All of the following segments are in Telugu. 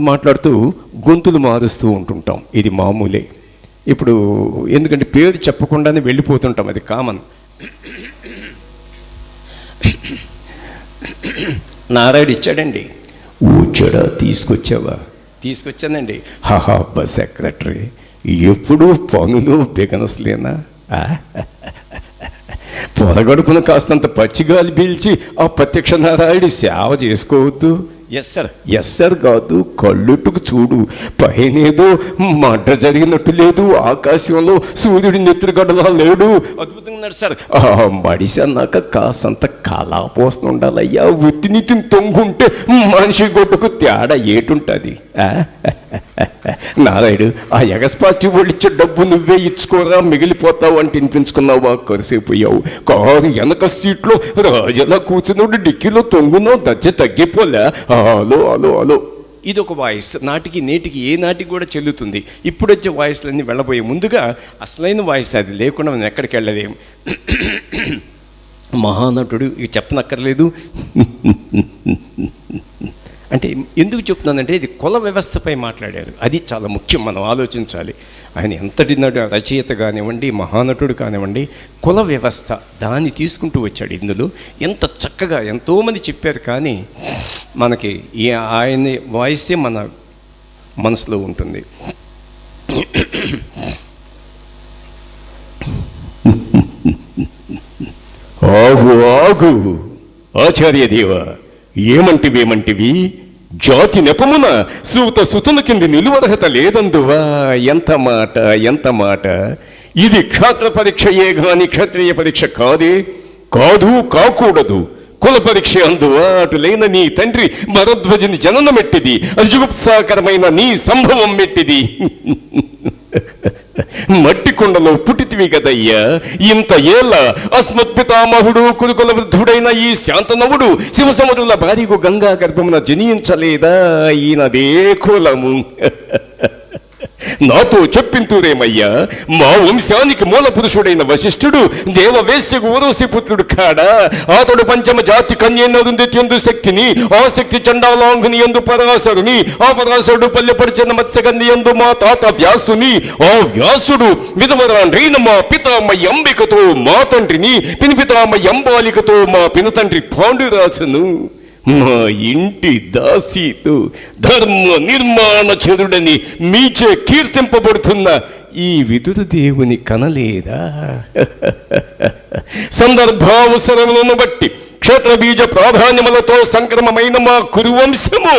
మాట్లాడుతూ గొంతులు మారుస్తూ ఉంటుంటాం. ఇది మామూలే. ఇప్పుడు ఎందుకంటే పేరు చెప్పకుండానే వెళ్ళిపోతుంటాం, అది కామన్. నారాయణ ఇచ్చాడండి. వచ్చాడా? తీసుకొచ్చావా? తీసుకొచ్చానండి. హాహా సెక్రటరీ ఎప్పుడు పనులు బిగనస్లేనా? పొరగడుపున కాస్తంత పచ్చిగాలి పీల్చి ఆ ప్రత్యక్ష నారాయణ సేవ చేసుకోవద్దు? ఎస్ సార్ కాదు, కళ్ళుట్టుకు చూడు, పైనేదో మంట జరిగినట్టు లేదు, ఆకాశంలో సూర్యుడి నెత్తురుగడలా లేడు, అద్భుతంగా ఉన్నాడు సార్. మడిసి అన్నాక కాసంత కళాపోసం ఉండాలయ్యా. ఉత్తినీతిని తొంగుంటే మనిషి గొడ్డకు తేడా ఏటుంటుంది? నారాయుడు, ఆ ఎగస్పాచి ఒళ్ళిచ్చే డబ్బు నువ్వే ఇచ్చుకోరా, మిగిలిపోతావు అంటే వినిపించుకున్నావా? కరిసిపోయావు. కారు వెనక సీట్లో రాజలా కూర్చున్నాడు, డిక్కీలో తొంగున్నావు, దజ్జ తగ్గిపోలే. Hello hello hello. ఇది ఒక వాయిస్. నాటికి నేటికి ఏ నాటికి కూడా చెల్లుతుంది. ఇప్పుడు వచ్చే వాయిస్లన్నీ వెళ్ళబోయే ముందుగా అసలైన వాయిస్ అది లేకుండా మనం ఎక్కడికి వెళ్ళలేము. మహానటుడు ఇక చెప్పనక్కర్లేదు. అంటే ఎందుకు చెప్తున్నానంటే ఇది కుల వ్యవస్థపై మాట్లాడారు. అది చాలా ముఖ్యం, మనం ఆలోచించాలి. ఆయన ఎంతటి రచయిత కానివ్వండి, మహానటుడు కానివ్వండి, కుల వ్యవస్థ దాన్ని తీసుకుంటూ వచ్చాడు. ఇందులో ఎంత చక్కగా ఎంతోమంది చెప్పారు, కానీ మనకి ఆయన వాయిసే మన మనసులో ఉంటుంది. ఆగు ఆగు ఆచార్య దేవ, ఏమంటివి? జాతి నెపమున సూత సుతన కింది నిలువరహత లేదందువా? ఎంత మాట! ఇది క్షాత్ర పరీక్షయే గాని క్షత్రియ పరీక్ష కాకూడదు. కుల పరీక్ష అందువా? అటులైన నీ తండ్రి భరద్వజుని జననం ఎట్టిది, అజుగుప్సాకరమైన నీ సంభవం మెట్టిది. మట్టి కొండలో పుట్టితివి కదయ్యా, ఇంత ఏళ్ళ అస్మత్పితామహుడు కురుకుల వృద్ధుడైన ఈ శాంతనవుడు శివసముద్రుల భార్యకు గంగా గర్భమున జనించలేదా? ఈయనదే కులము. నాతో చెప్పింతురేమయ్యా, మా వంశానికి మూల పురుషుడైన వశిష్ఠుడు దేవవేశ్యకు ఊరవసి పుత్రుడు కాడా? అతడు పంచమ జాతి కన్యెందు శక్తిని, ఆ శక్తి చండాలాంగుని ఎందు పరాశరుని, ఆ పరాశరుడు పల్లెపడిచిన మత్స్యగంధి ఎందు మా తాత వ్యాసుని, ఆ వ్యాసుడు విధవరాండ్రైన మా పితామయ్య అంబికతో మా తండ్రిని, పినిపితామయ్య అంబాలికతో మా పినతండ్రి పాండురాజును, మా ఇంటి దాసీతో ధర్మ నిర్మాణ చరుడని మీచే కీర్తింపబడుతున్న ఈ విదుర దేవుని కనలేదా? సందర్భావసరములను బట్టి క్షేత్రబీజ ప్రాధాన్యములతో సంక్రమమైన మా కురువంశము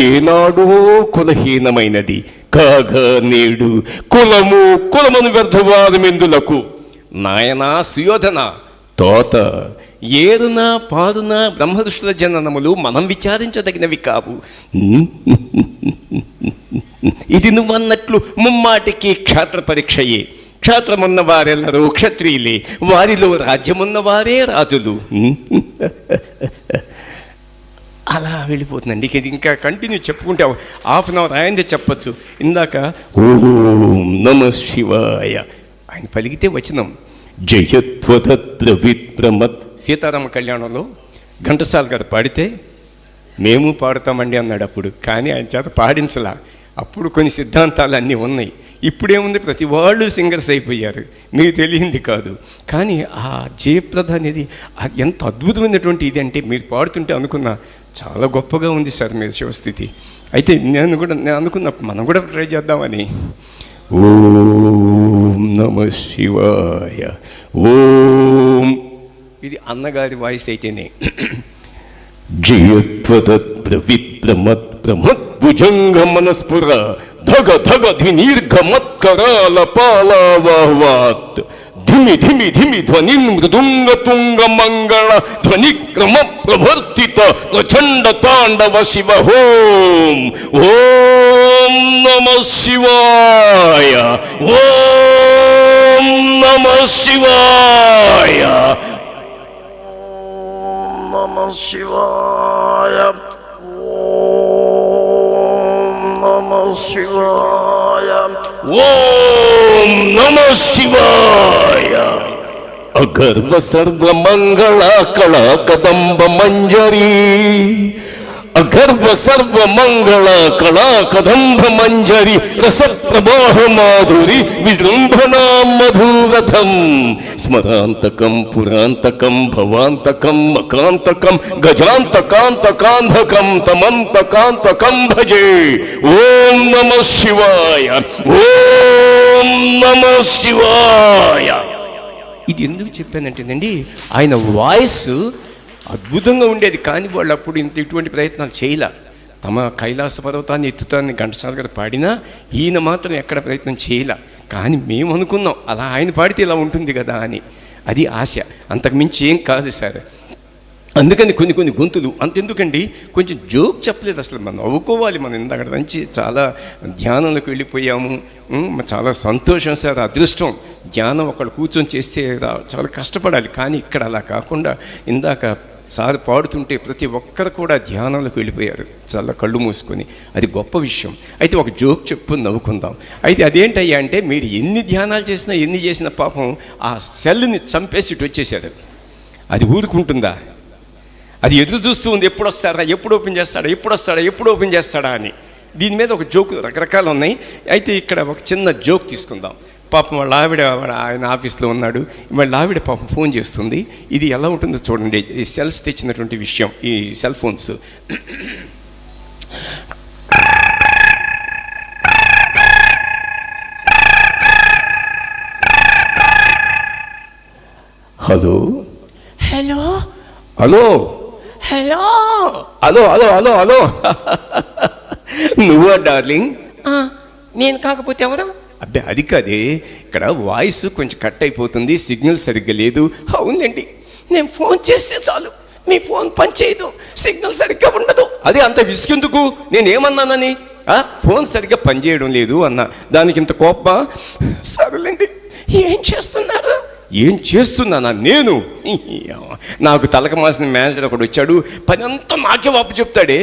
ఏనాడో కులహీనమైనది కాగా నేడు కులమును వ్యర్థవాదమెందులకు. నాయనా సుయోధన, తోత ఏరున పారున బ్రహ్మదృష్టుల జననములు మనం విచారించదగినవి కావు. ఇది నువ్వన్నట్లు ముమ్మాటికి క్షాత్ర పరీక్షయే. క్షాత్రమున్న వారెల్లరూ క్షత్రియులే, వారిలో రాజ్యమున్న వారే రాజులు. అలా వెళ్ళిపోతుందండి. ఇది ఇంకా కంటిన్యూ చెప్పుకుంటే హాఫ్ అన్ అవర్ ఆయనదే చెప్పచ్చు. ఇందాక ఓం నమః శివాయ ఆయన పలికితే వచనం జయత్వదత్ర విప్రమత్. సీతారామ కళ్యాణంలో ఘంటసాల గారు పాడితే మేము పాడుతామండి అన్నాడు అప్పుడు, కానీ ఆయన చేత పాడించలా. అప్పుడు కొన్ని సిద్ధాంతాలు అన్నీ ఉన్నాయి. ఇప్పుడేముంది, ప్రతి వాళ్ళు సింగర్స్ అయిపోయారు, మీకు తెలియంది కాదు. కానీ ఆ జయప్రద అనేది ఎంత అద్భుతమైనటువంటి ఇది అంటే, మీరు పాడుతుంటే అనుకున్నా చాలా గొప్పగా ఉంది సార్ మీరు శివస్థితి. అయితే నేను అనుకున్నా మనం కూడా ట్రై చేద్దామని. ఓం నమః శివాయ. ఓం, ఇది అన్నగారి వాయిస్ అయితేనే. జయత్వదత్ర విప్రమత్ ప్రమద్భుజంగ మనస్ఫుర ధగ ధగ ధినీర్ఘమత్కరాల పాలావాహ్వాత్ ధిమి ధిమి ధిమి ధ్వని మృదుంగ తుంగ మంగళ ధ్వని క్రమ ప్రవర్తిత ప్రచండ తాండవ శివ. ఓం ఓం నమః శివాయ. ఓం నమః శివాయ. నమః శివాయ. ఓం నమః శివాయ. ఓం నమః శివాయ. అగర్వ సర్వ మంగళ కళా కదంబ మంజరీ అగర్భ సర్వ మంగళ కళా కదంబ మంజరి రస ప్రవాహ మాధురి విజృంభణా మధురథం స్మరాంతకం పురాంతకం భవాంతకం మకాంతకం గజాంతకాంతకాంధకం తమంతకాంతకం భజే. ఓం నమః శివాయ, ఓం నమః శివాయ. ఇది ఎందుకు చెప్పానంటేనండి, ఆయన వాయిస్ అద్భుతంగా ఉండేది, కానీ వాళ్ళు అప్పుడు ఇటువంటి ప్రయత్నాలు చేయలే. తమ కైలాస పర్వతాన్ని ఎత్తుతాన్ని ఘంటసాల గారు పాడినా ఈయన మాత్రం ఎక్కడ ప్రయత్నం చేయలే. కానీ మేము అనుకున్నాం అలా ఆయన పాడితే ఇలా ఉంటుంది కదా అని. అది ఆశ, అంతకుమించి ఏం కాదు సార్. అందుకని కొన్ని గొంతులు అంతెందుకండి, కొంచెం జోక్ చెప్పలేదు అసలు. మనం నవ్వుకోవాలి. మనం ఇందాక నుంచి చాలా ధ్యానంలోకి వెళ్ళిపోయాము. చాలా సంతోషం సార్, అదృష్టం. ధ్యానం ఒకళ్ళు కూర్చొని చేస్తే చాలా కష్టపడాలి, కానీ ఇక్కడ అలా కాకుండా ఇందాక సార్ పాడుతుంటే ప్రతి ఒక్కరు కూడా ధ్యానంలోకి వెళ్ళిపోయారు చాలా కళ్ళు మూసుకొని. అది గొప్ప విషయం. అయితే ఒక జోక్ చెప్పుకొని నవ్వుకుందాం. అయితే అదేంటయ్యా అంటే, మీరు ఎన్ని ధ్యానాలు చేసినా ఎన్ని చేసినా పాపం ఆ సెల్ని చంపేసి ఇటు వచ్చేసారు. అది ఊరుకుంటుందా? అది ఎదురు చూస్తూ ఉంది, ఎప్పుడు వస్తాడా, ఎప్పుడు ఓపెన్ చేస్తాడా, ఎప్పుడు వస్తాడా, ఎప్పుడు ఓపెన్ చేస్తాడా అని. దీని మీద ఒక జోక్ రకరకాలు ఉన్నాయి. అయితే ఇక్కడ ఒక చిన్న జోక్ తీసుకుందాం. పాపం వాళ్ళ ఆవిడ ఆయన ఆఫీస్లో ఉన్నాడు, వాళ్ళ ఆవిడ పాపం ఫోన్ చేస్తుంది. ఇది ఎలా ఉంటుందో చూడండి, ఈ సెల్స్ తెచ్చినటువంటి విషయం, ఈ cell phones. Hello hello hello hello hello hello hello hello నువ్వా డార్లింగ్? నేను కాకపోతే ఎవరు? అబ్బే అది కాదే, ఇక్కడ వాయిస్ కొంచెం కట్ అయిపోతుంది, సిగ్నల్ సరిగ్గా లేదు. అవునండి, నేను ఫోన్ చేస్తే చాలు మీ ఫోన్ పనిచేయదు, సిగ్నల్ సరిగ్గా ఉండదు. అదే అంత విసుకెందుకు? నేనేమన్నానని? ఫోన్ సరిగ్గా పనిచేయడం లేదు అన్నా, దానికి ఇంత కోపమా? సరేలేండి, ఏం చేస్తున్నారు? ఏం చేస్తున్నానా నేను? నాకు తలక మాసిన మేనేజర్ ఒకడు వచ్చాడు, పని అంతా నాకే వాపు చెప్తాడే.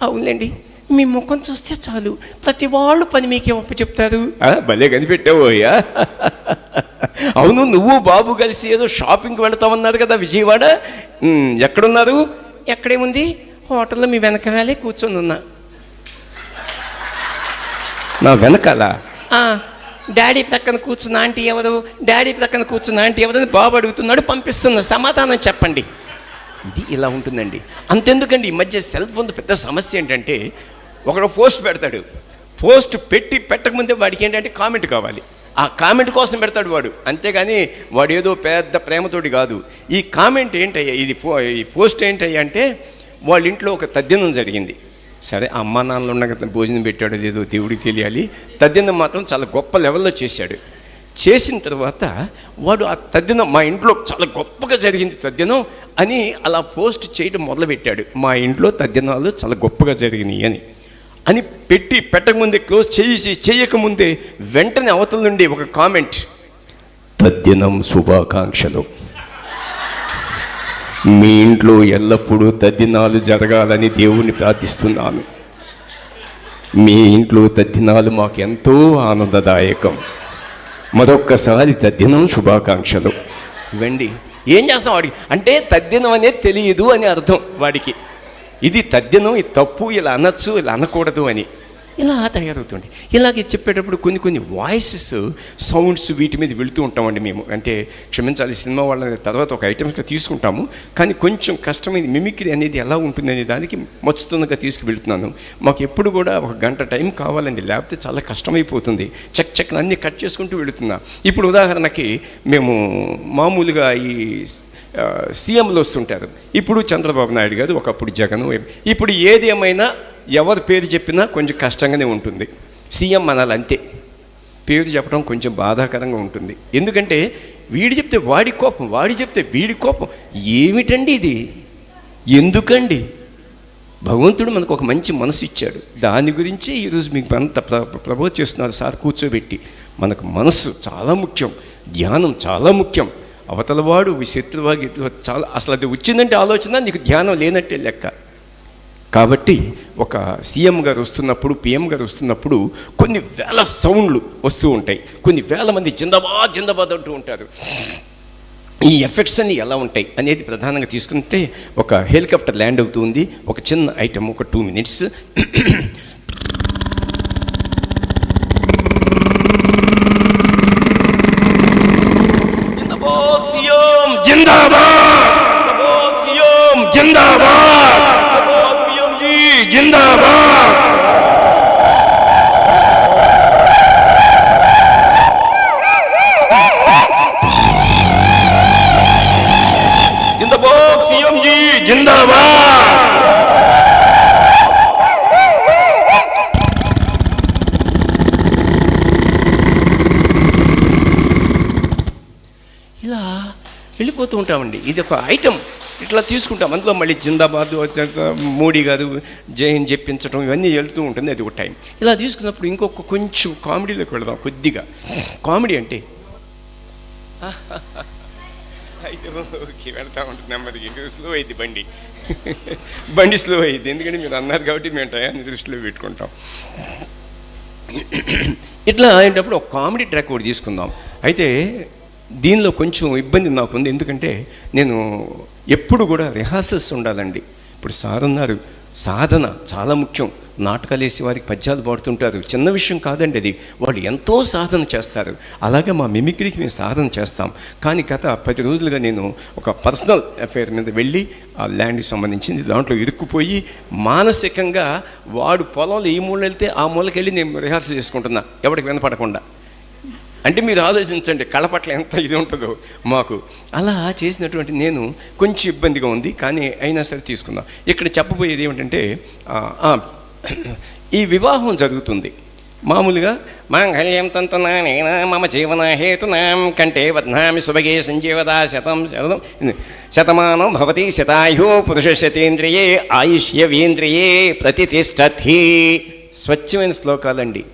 అవునండి, మీ ముఖం చూస్తే చాలు ప్రతి వాళ్ళు పని మీకే ఒప్పు చెప్తారు. భలే కనిపెట్టావోయ్యా. అవును, నువ్వు బాబు కలిసి ఏదో షాపింగ్కి వెళతామన్నారు కదా విజయవాడ, ఎక్కడున్నారు? ఎక్కడేముంది, హోటల్లో మీ వెనకాలే కూర్చొని ఉన్నా. నా వెనకాల? డాడీ ప్రక్కన కూర్చున్న ఆంటీ ఎవరు, డాడీ ప్రక్కన కూర్చున్న ఆంటీ ఎవరని బాబు అడుగుతున్నాడు, పంపిస్తున్న సమాధానం చెప్పండి. ఇది ఇలా ఉంటుందండి. అంతెందుకండి, ఈ మధ్య సెల్ ఫోన్ పెద్ద సమస్య ఏంటంటే, ఒకడు పోస్ట్ పెడతాడు, పోస్ట్ పెట్టకముందే వాడికి ఏంటంటే కామెంట్ కావాలి. ఆ కామెంట్ కోసం పెడతాడు వాడు, అంతేగాని వాడు ఏదో పెద్ద ప్రేమతోటి కాదు. ఈ కామెంట్ ఏంటయ్యా, ఈ పోస్ట్ ఏంటయ్యా అంటే, వాళ్ళ ఇంట్లో ఒక తద్దినం జరిగింది. సరే, అమ్మా నాన్నలు ఉన్న భోజనం పెట్టాడో లేదో దేవుడికి తెలియాలి. తద్దినం మాత్రం చాలా గొప్ప లెవెల్లో చేశాడు. చేసిన తర్వాత వాడు ఆ తద్దినం, మా ఇంట్లో చాలా గొప్పగా జరిగింది తద్దినం అని అలా పోస్ట్ చేయడం మొదలుపెట్టాడు. మా ఇంట్లో తద్దినాలు చాలా గొప్పగా జరిగినాయి అని పెట్టకముందే, క్లోజ్ చేయకముందే వెంటనే అవతల నుండి ఒక కామెంట్, తద్దినం శుభాకాంక్షలు, మీ ఇంట్లో ఎల్లప్పుడూ తద్దినాలు జరగాలని దేవుణ్ణి ప్రార్థిస్తున్నాను, మీ ఇంట్లో తద్దినాలు మాకు ఎంతో ఆనందదాయకం, మరొక్కసారి తద్దినం శుభాకాంక్షలు. ఇవ్వండి, ఏం చేస్తాం వాడికి అంటే, తద్దినం అనేది తెలియదు అని అర్థం వాడికి. ఇది తద్దినం, ఇది తప్పు, ఇలా అనొచ్చు, ఇలా అనకూడదు అని ఇలా తయారవుతుంది. ఇలాగే చెప్పేటప్పుడు కొన్ని వాయిసెస్, సౌండ్స్ వీటి మీద వెళుతూ ఉంటామండి మేము. అంటే క్షమించాలి, సినిమా వాళ్ళ తర్వాత ఒక ఐటమ్స్గా తీసుకుంటాము, కానీ కొంచెం కష్టమైంది. మిమిక్రీ అనేది ఎలా ఉంటుందనే దానికి మచ్చుతుండగా తీసుకువెళ్తున్నాను. మాకు ఎప్పుడు కూడా ఒక గంట టైం కావాలండి, లేకపోతే చాలా కష్టమైపోతుంది. చెక్ అన్నీ కట్ చేసుకుంటూ వెళుతున్నా. ఇప్పుడు ఉదాహరణకి మేము మామూలుగా ఈ సీఎంలు వస్తుంటారు. ఇప్పుడు చంద్రబాబు నాయుడు గారు, ఒకప్పుడు జగన్. ఇప్పుడు ఏది ఏమైనా ఎవరి పేరు చెప్పినా కొంచెం కష్టంగానే ఉంటుంది. సీఎం అనాలి అంతే, పేరు చెప్పడం కొంచెం బాధాకరంగా ఉంటుంది. ఎందుకంటే వీడి చెప్తే వాడి కోపం, వాడి చెప్తే వీడి కోపం. ఏమిటండి ఇది? ఎందుకండి? భగవంతుడు మనకు ఒక మంచి మనసు ఇచ్చాడు, దాని గురించి ఈరోజు మీకు అంత ప్రబోధ చేస్తున్నారు సార్ కూర్చోబెట్టి. మనకు మనసు చాలా ముఖ్యం, ధ్యానం చాలా ముఖ్యం. అవతలవాడు శత్రువాగి చాలా, అసలు అది వచ్చిందంటే ఆలోచన నీకు ధ్యానం లేనట్టే లెక్క. కాబట్టి ఒక సీఎం గారు వస్తున్నప్పుడు, పిఎం గారు వస్తున్నప్పుడు కొన్ని వేల సౌండ్లు వస్తూ ఉంటాయి, కొన్ని వేల మంది జిందాబాద్ జిందాబాద్ అంటూ ఉంటారు. ఈ ఎఫెక్ట్స్ అన్ని ఎలా ఉంటాయి అనేది ప్రధానంగా తీసుకుంటే ఒక హెలికాప్టర్ ల్యాండ్ అవుతుంది, ఒక చిన్న ఐటమ్, ఒక 2 minutes. ఇలా వెళ్ళిపోతూ ఉంటామండి. ఇది ఒక ఐటమ్ ఇట్లా తీసుకుంటాం. అందులో మళ్ళీ జిందాబాద్, మోడీ గారు జైన్ చెప్పించడం ఇవన్నీ వెళ్తూ ఉంటుంది. అది ఒక టైం. ఇలా తీసుకున్నప్పుడు ఇంకొక కొంచెం కామెడీలోకి వెళదాం. కొద్దిగా కామెడీ అంటే అయితే ఓకే వెళ్తా ఉంటుంది నెమ్మదిగా. స్లో అయింది బండి స్లో అయింది. ఎందుకంటే మీరు అన్నారు కాబట్టి మేము టయాన్ని దృష్టిలో పెట్టుకుంటాం. ఇట్లా అయినప్పుడు ఒక కామెడీ ట్రాక్ ఒకటి తీసుకుందాం. అయితే దీనిలో కొంచెం ఇబ్బంది నాకు ఉంది. ఎందుకంటే నేను ఎప్పుడు కూడా రిహార్సల్స్ ఉండాలండి. ఇప్పుడు సార్ అన్నారు, సాధన చాలా ముఖ్యం. నాటకాలు వేసి వారికి పద్యాలు పాడుతుంటారు, చిన్న విషయం కాదండి అది. వాళ్ళు ఎంతో సాధన చేస్తారు. అలాగే మా మిమిక్రీకి మేము సాధన చేస్తాం. కానీ గత 10 రోజులుగా నేను ఒక పర్సనల్ అఫేర్ మీద వెళ్ళి ఆ ల్యాండ్కి సంబంధించింది దాంట్లో ఇరుక్కుపోయి మానసికంగా వాడు పొలంలో ఈ మూల వెళ్తే ఆ మూలకి వెళ్ళి నేను రిహార్సల్ చేసుకుంటున్నా, ఎవరికి వినపడకుండా. అంటే మీరు ఆలోచించండి కళ పట్ల ఎంత ఇది ఉంటుందో మాకు. అలా చేసినటువంటి నేను కొంచెం ఇబ్బందిగా ఉంది, కానీ అయినా సరే తీసుకుందాం. ఇక్కడ చెప్పబోయేది ఏమిటంటే, ఈ వివాహం జరుగుతుంది మామూలుగా. మాంగళ్యం తంతునా నేనా మమ జీవన హేతునాం కంటే వద్నామి సుభగే సంజీవదా శతమానం భవతి శతాయు పురుషశతేంద్రియే ఆయుష్యవేంద్రియే ప్రతిష్టతి. స్వచ్ఛమైన శ్లోకాలండి.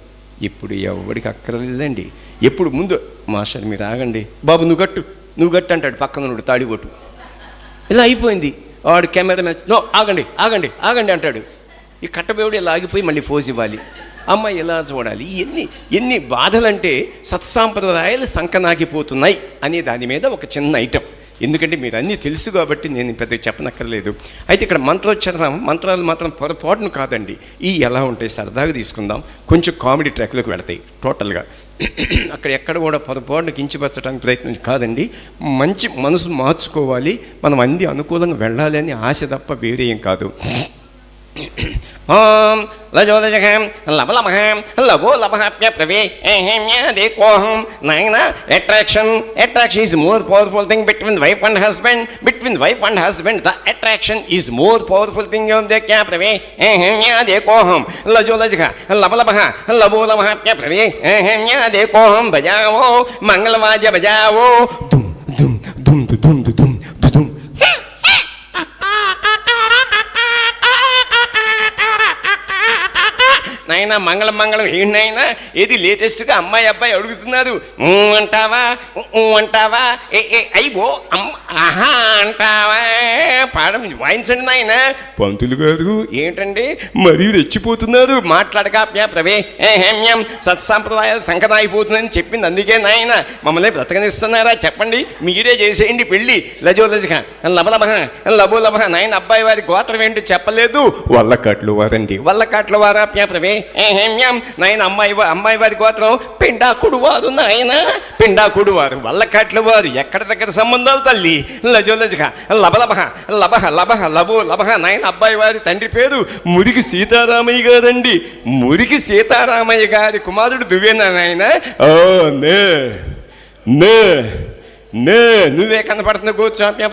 ఇప్పుడు ఎవరికి అక్కర్లేదండి. ఎప్పుడు ముందు మాస్టర్ మీరు ఆగండి బాబు, నువ్వు గట్టు అంటాడు పక్కన నుండి తాడిగొట్టు. ఇలా అయిపోయింది. వాడు కెమెరా మ్యాచ్ నో ఆగండి ఆగండి ఆగండి అంటాడు. ఈ కట్టబేవుడు ఇలా ఆగిపోయి మళ్ళీ ఫోజ్ ఇవ్వాలి. అమ్మాయి ఎలా చూడాలి? ఎన్ని బాధలంటే సత్సాంప్రదాయాలు సంకనాగిపోతున్నాయి అనే దాని మీద ఒక చిన్న ఐటమ్. ఎందుకంటే మీరు అన్నీ తెలుసు కాబట్టి నేను పెద్దగా చెప్పనక్కర్లేదు. అయితే ఇక్కడ మంత్రాలు మాత్రం పొరపాటును కాదండి. ఈ ఎలా ఉంటాయి సరదాగా తీసుకుందాం. కొంచెం కామెడీ ట్రాక్లోకి వెళతాయి టోటల్గా. అక్కడ ఎక్కడ కూడా పొరపాటును కించపరచడానికి ప్రయత్నం కాదండి. మంచి మనసు మార్చుకోవాలి, మనం అన్ని అనుకూలంగా వెళ్ళాలి అని ఆశ తప్ప వేరే ఏం కాదు. ఓం లజోదజహం లబలమహం లభో లభాప్య ప్రవే దేకోహం నైన attraction is more powerful thing between wife and husband. The attraction is more powerful thing of the kya prave dekoham lajolajha labalabha labo labhapya prave dekoham bajao mangalvaja bajao dum dum dum dum dum dum. నాయన మంగళం ఏంటైనా ఏది లేటెస్ట్గా అమ్మాయి అబ్బాయి అడుగుతున్నారు. అంటావా అయ్యో ఆహా అంటావా పాడం వాయించండి నాయన. పంతులు గారు ఏంటండి మరీ రెచ్చిపోతున్నారు, మాట్లాడక ప్రవే సత్సాంప్రదాయాలు సంకనాయిపోతుందని చెప్పింది అందుకే నాయన. మమ్మల్ని బ్రతకనిస్తున్నారా చెప్పండి, మీరే చేసేయండి పెళ్ళి. లజోలజగా లబోలభ నాయన. అబ్బాయి వారి గోత్రం ఏంటో చెప్పలేదు. వల్లకాట్లు వారండి. వల్లకాట్ల వారా ప్రవే నాయన. అమ్మాయి వారి గోత్రం పిండాకుడు వారు నాయన. పిండాకుడు వారు వల్లకాట్ల వారు. ఎక్కడ దగ్గర సంబంధాలు తల్లి. లజోలజగా లబ లబో నాయన. అబ్బాయి వారి తండ్రి పేరు మురికి సీతారామయ్య గారండి. మురికి సీతారామయ్య గారి కుమారుడు దువ్వేనా నాయన. ఓ నువ్వే కనపడుతున్న కూర్చోప్యే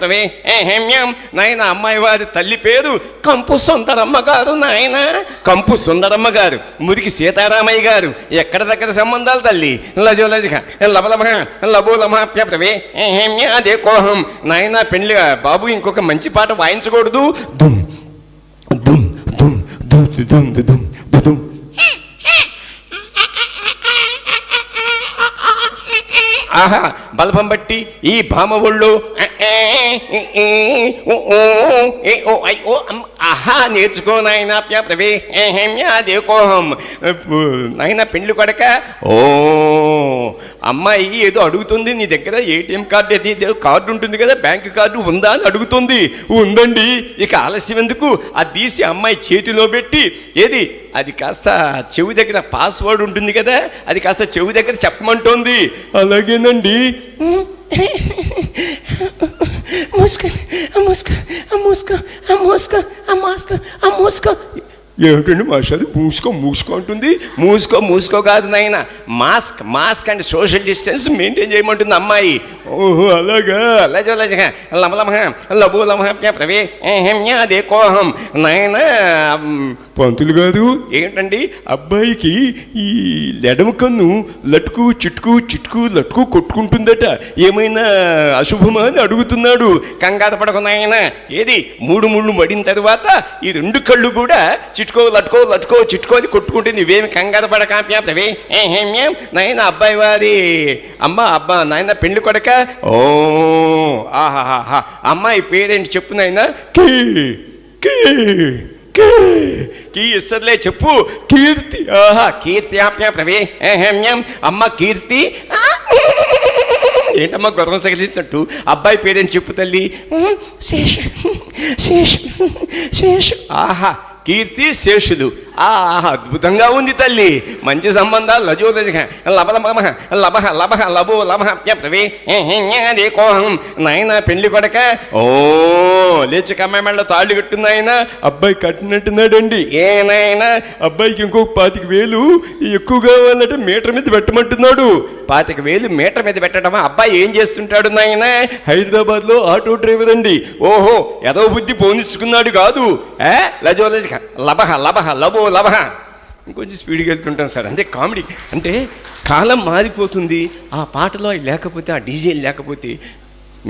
నాయన. అమ్మాయి వారి తల్లి పేరు కంపు సుందరమ్మ గారు నాయన. కంపు సుందరమ్మ గారు, మురికి సీతారామయ్య గారు. ఎక్కడ దగ్గర సంబంధాలు తల్లి. లజోలజగా లబోలమాప్యే అదే కోహం నాయన. పెళ్లి బాబు ఇంకొక మంచి పాట వాయించకూడదు. దుమ్ దుమ్ దుమ్ దుమ్ దుమ్ దుమ్ దుమ్. ఆహా బలపం బట్టి ఈ భామ ఒళ్ళు ఆహా నేర్చుకో నాయన ప్రవే దేకోహం నాయన పెండ్లి కొడక ఓ అమ్మాయి ఏదో అడుగుతుంది నీ దగ్గర ఏటీఎం కార్డు అది కార్డు ఉంటుంది కదా, బ్యాంక్ కార్డు ఉందా అని అడుగుతుంది. ఉందండి. ఇక ఆలస్యం ఎందుకు, అది తీసి అమ్మాయి చేతిలో పెట్టి ఏది అది కాస్త చెవి దగ్గర పాస్వర్డ్ ఉంటుంది కదా, అది కాస్త చెవి దగ్గర చెప్పమంటోంది. అలాగేనండి. ఏమిటండి మాస్టర్ మూసుకో అంటుంది. మూసుకో కాదు నాయన, mask and social distance maintain చేయమంటుంది అమ్మాయి. ఓహో అలాగా. ప్రవే దేకోహం నాయన. పంతులు గారు ఏంటండి అబ్బాయికి ఈ ఎడమ కన్ను లటుకు చిటుకు లటుకు కొట్టుకుంటుందట, ఏమైనా అశుభమా అని అడుగుతున్నాడు. కంగారు పడకు నాయన. ఏది 3 ముళ్ళు పడిన తర్వాత ఈ 2 కళ్ళు కూడా లటుకో చిట్టుకోది కొట్టుకుంటుంది. ఇవేమి కంగారు పడక ప్రవే నాయన. అబ్బాయి వారి అబ్బా నాయన పెళ్లి కొడక. ఓ ఆహాహా. అమ్మాయి పేరేంటి చెప్పు నాయన. కీ ఇస్తలే చెప్పు. కీర్తి. ఆహా కీర్తి ప్రవే అమ్మ కీర్తి. ఏంటమ్మా గొర్రం సగిలించట్టు. అబ్బాయి పేరేంటి చెప్పు తల్లి. శేషు. ఆహా కీర్తి శేషులు. ఆహా అద్భుతంగా ఉంది తల్లి. మంచి సంబంధాలు. లబో నాయన పెళ్లి కొడక. ఓ లేచి కమ్మాయి మెళ్ళ తాళ్ళు కట్టుంది ఆయన. అబ్బాయి కట్టినట్టున్నాడండి. ఏనాయనా అబ్బాయికి ఇంకొక 25,000 ఎక్కువ కావాలంటే మీటర్ మీద పెట్టమంటున్నాడు. 25,000 మీటర్ మీద పెట్టడమా? అబ్బాయి ఏం చేస్తుంటాడు నాయన? హైదరాబాద్లో ఆటో డ్రైవర్ అండి. ఓహో ఏదో బుద్ధి పోనిచ్చుకున్నాడు కాదు. లబహ ఇంకొంచెం స్పీడ్గా వెళ్తుంటాం సార్. అంటే కామెడీ అంటే కాలం మారిపోతుంది. ఆ పాటలో లేకపోతే, ఆ డీజే లేకపోతే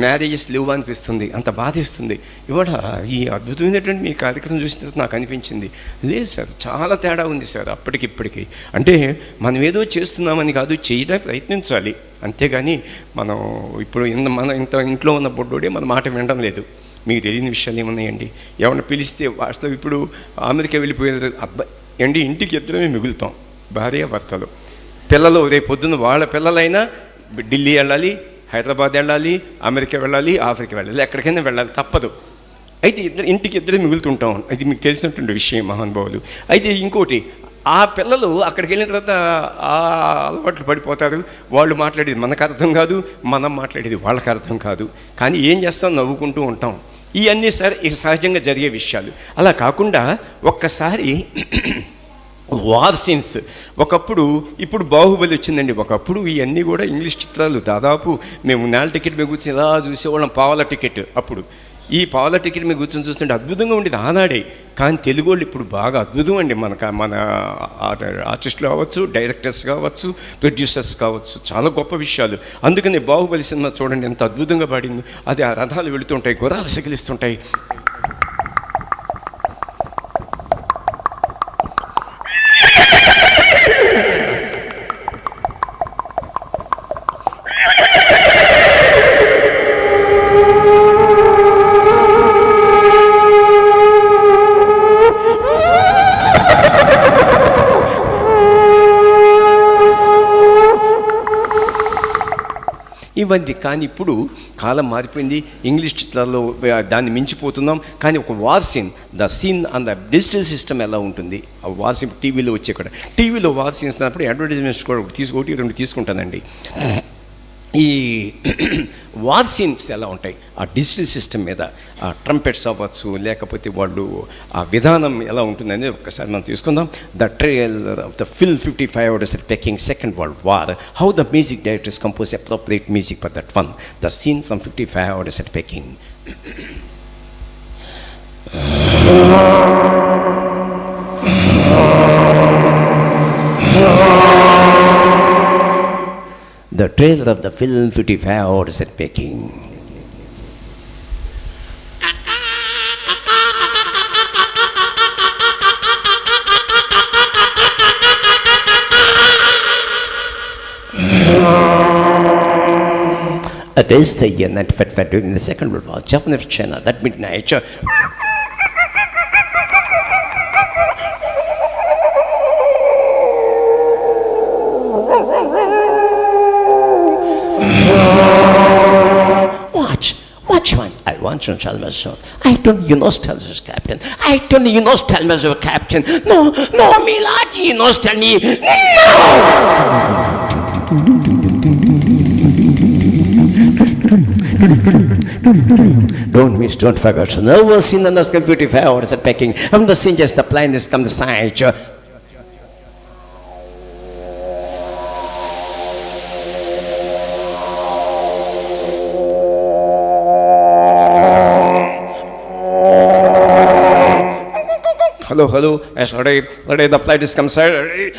మ్యారేజెస్ లేవు అనిపిస్తుంది. అంత బాధిస్తుంది. ఇవాళ ఈ అద్భుతమైనటువంటి మీ కార్యక్రమం చూసిన తర్వాత నాకు అనిపించింది, లేదు సార్ చాలా తేడా ఉంది సార్ అప్పటికిప్పటికి. అంటే మనం ఏదో చేస్తున్నామని కాదు, చేయడానికి ప్రయత్నించాలి. అంతేగాని మనం ఇప్పుడు ఇంత ఇంట్లో ఉన్న బొడ్డోడే మన మాట వినడం లేదు. మీకు తెలియని విషయాలు ఏమున్నాయండి? ఎవరిని పిలిస్తే వాస్తవం ఇప్పుడు అమెరికా వెళ్ళిపోయిన అబ్బాయి అండి, ఇంటికి ఇద్దరమే మిగులుతాం, భార్య భర్తలు. పిల్లలు రేపు పొద్దున్న వాళ్ళ పిల్లలైనా ఢిల్లీ వెళ్ళాలి, హైదరాబాద్ వెళ్ళాలి, అమెరికా వెళ్ళాలి, ఆఫ్రికా వెళ్ళాలి, ఎక్కడికైనా వెళ్ళాలి, తప్పదు. అయితే ఇంటికి ఇద్దరే మిగులుతుంటాం. ఇది మీకు తెలిసినటువంటి విషయం మహానుభావులు. అయితే ఇంకోటి, ఆ పిల్లలు అక్కడికి వెళ్ళిన తర్వాత ఆ అలవాట్లు పడిపోతారు. వాళ్ళు మాట్లాడేది మనకు అర్థం కాదు, మనం మాట్లాడేది వాళ్ళకి అర్థం కాదు. కానీ ఏం చేస్తాం, నవ్వుకుంటూ ఉంటాం. ఇవన్నీ సహజంగా జరిగే విషయాలు. అలా కాకుండా ఒక్కసారి వార్ సీన్స్ ఒకప్పుడు, ఇప్పుడు బాహుబలి వచ్చిందండి. ఒకప్పుడు ఇవన్నీ కూడా ఇంగ్లీష్ చిత్రాలు. దాదాపు మేము నేల టికెట్ మీద కూర్చొని ఇలా చూసేవాళ్ళం. పావల టికెట్. అప్పుడు ఈ పావల టికెట్ మీద కూర్చొని చూస్తుంటే అద్భుతంగా ఉండేది ఆనాడే. కానీ తెలుగు వాళ్ళు ఇప్పుడు బాగా అద్భుతం అండి. మన ఆర్టిస్టులు కావచ్చు, డైరెక్టర్స్ కావచ్చు, ప్రొడ్యూసర్స్ కావచ్చు, చాలా గొప్ప విషయాలు. అందుకని బాహుబలి సినిమా చూడండి ఎంత అద్భుతంగా పాడింది. అది ఆ రథాలు వెళుతుంటాయి, గుర్రాలు సిగిలిస్తుంటాయి. ఇవన్నీ. కానీ ఇప్పుడు కాలం మారిపోయింది. ఇంగ్లీష్ చిత్రాల్లో దాన్ని మించిపోతున్నాం. కానీ ఒక war scene, the scene on the digital system ఎలా ఉంటుంది, ఆ వార్ సీన్ టీవీలో వచ్చే కూడా. టీవీలో వార్ సీన్స్ అన్నప్పుడు అడ్వర్టైజ్మెంట్స్ కూడా 1-2 తీసుకుంటానండి. ఈ వార్ సీన్స్ ఎలా ఉంటాయి ఆ డిజిటల్ సిస్టమ్ మీద, ఆ ట్రంపెట్స్ అవ్వచ్చు, లేకపోతే వాళ్ళు ఆ విధానం ఎలా ఉంటుందని ఒక్కసారి మనం తీసుకుందాం. The trailer of the film 55 hours at Peking, Second World War, how the music directors compose appropriate music for that one. The scene from 55 hours at Peking. The trailer of the film 55 hours at Peking. That is the year that during the Second World War, Japan of China, that midnight. Watch one. I want to tell myself. I don't you know tell this captain. I don't you know tell myself captain. No, Milad, you know tell me. Don't miss, don't forget. No was in the computer 5 hours at packing. I'm the singers, the blindness come the side. Hello. Yes, ready. The flight is come, sir.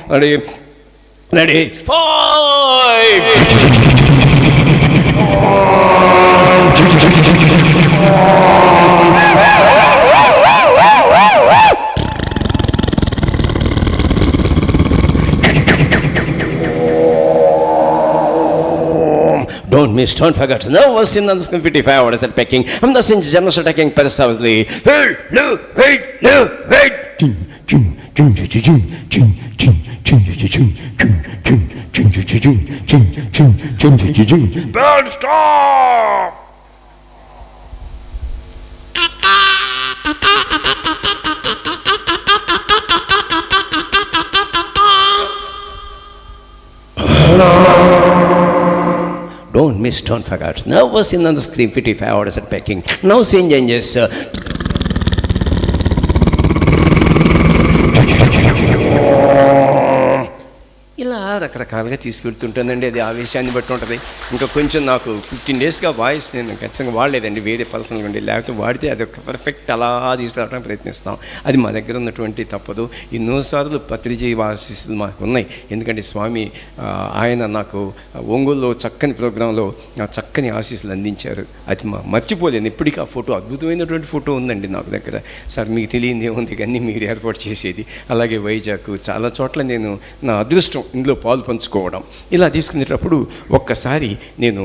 Ready. 5. Don't miss, don't forget. No was in the 55 hours at packing. I'm the St. James attacking Perstavely. Wait. Bird stop! Don't miss, don't forget. Now was in on the screen 55 hours at packing. Now scene changes. ఇలా రకరకాలుగా తీసుకెళ్తుంటానండి. అది ఆవేశాన్ని బట్టి ఉంటుంది. ఇంకా కొంచెం నాకు 15 డేస్గా వాయిస్ నేను ఖచ్చితంగా వాడలేదండి, వేరే పర్సనల్గా ఉండి, లేకపోతే వాడితే అది ఒక పర్ఫెక్ట్ అలా తీసుకురావడానికి ప్రయత్నిస్తాం. అది మా దగ్గర ఉన్నటువంటి తప్పదు. ఎన్నోసార్లు పత్రిజీ ఆశీస్సులు మాకు ఉన్నాయి. ఎందుకంటే స్వామి ఆయన నాకు ఒంగోలులో చక్కని ప్రోగ్రాంలో చక్కని ఆశీస్సులు అందించారు. అది మర్చిపోలేను ఇప్పటికీ. ఆ ఫోటో అద్భుతమైనటువంటి ఫోటో ఉందండి నాకు దగ్గర. సార్ మీకు తెలియంది ఏముంది కానీ మీరు ఏర్పాటు చేసేది. అలాగే వైజాగ్ చాలా చోట్ల నేను నా అదృష్టం ఇందులో పాలు పంచుకోవడం. ఇలా తీసుకునేటప్పుడు ఒక్కసారి నేను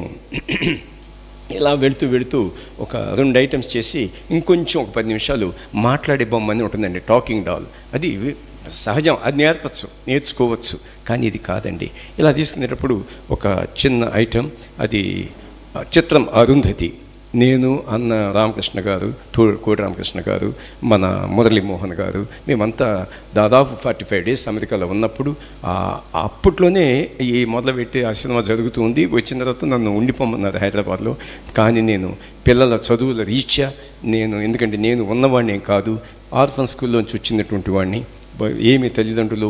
ఇలా వెళుతూ ఒక 2 ఐటమ్స్ చేసి ఇంకొంచెం ఒక 10 నిమిషాలు మాట్లాడే బొమ్మని ఉంటుందండి, టాకింగ్ డాల్. అది సహజం, అది నేర్చుకోవచ్చు. కానీ ఇది కాదండి. ఇలా తీసుకునేటప్పుడు ఒక చిన్న ఐటమ్, అది చిత్రం అరుంధతి. నేను, అన్న రామకృష్ణ గారు, కోడి రామకృష్ణ గారు, మన మురళీమోహన్ గారు, మేమంతా దాదాపు 45 డేస్ అమెరికాలో ఉన్నప్పుడు అప్పట్లోనే ఈ మొదలుపెట్టి ఆ సినిమా జరుగుతూ ఉంది. వచ్చిన తర్వాత నన్ను ఉండిపోమన్నారు హైదరాబాద్లో. కానీ నేను పిల్లల చదువుల రీత్యా ఎందుకంటే నేను ఉన్నవాడిని కాదు, ఆర్ఫన్ స్కూల్లోంచి వచ్చినటువంటి వాడిని. ఏమి తల్లిదండ్రులు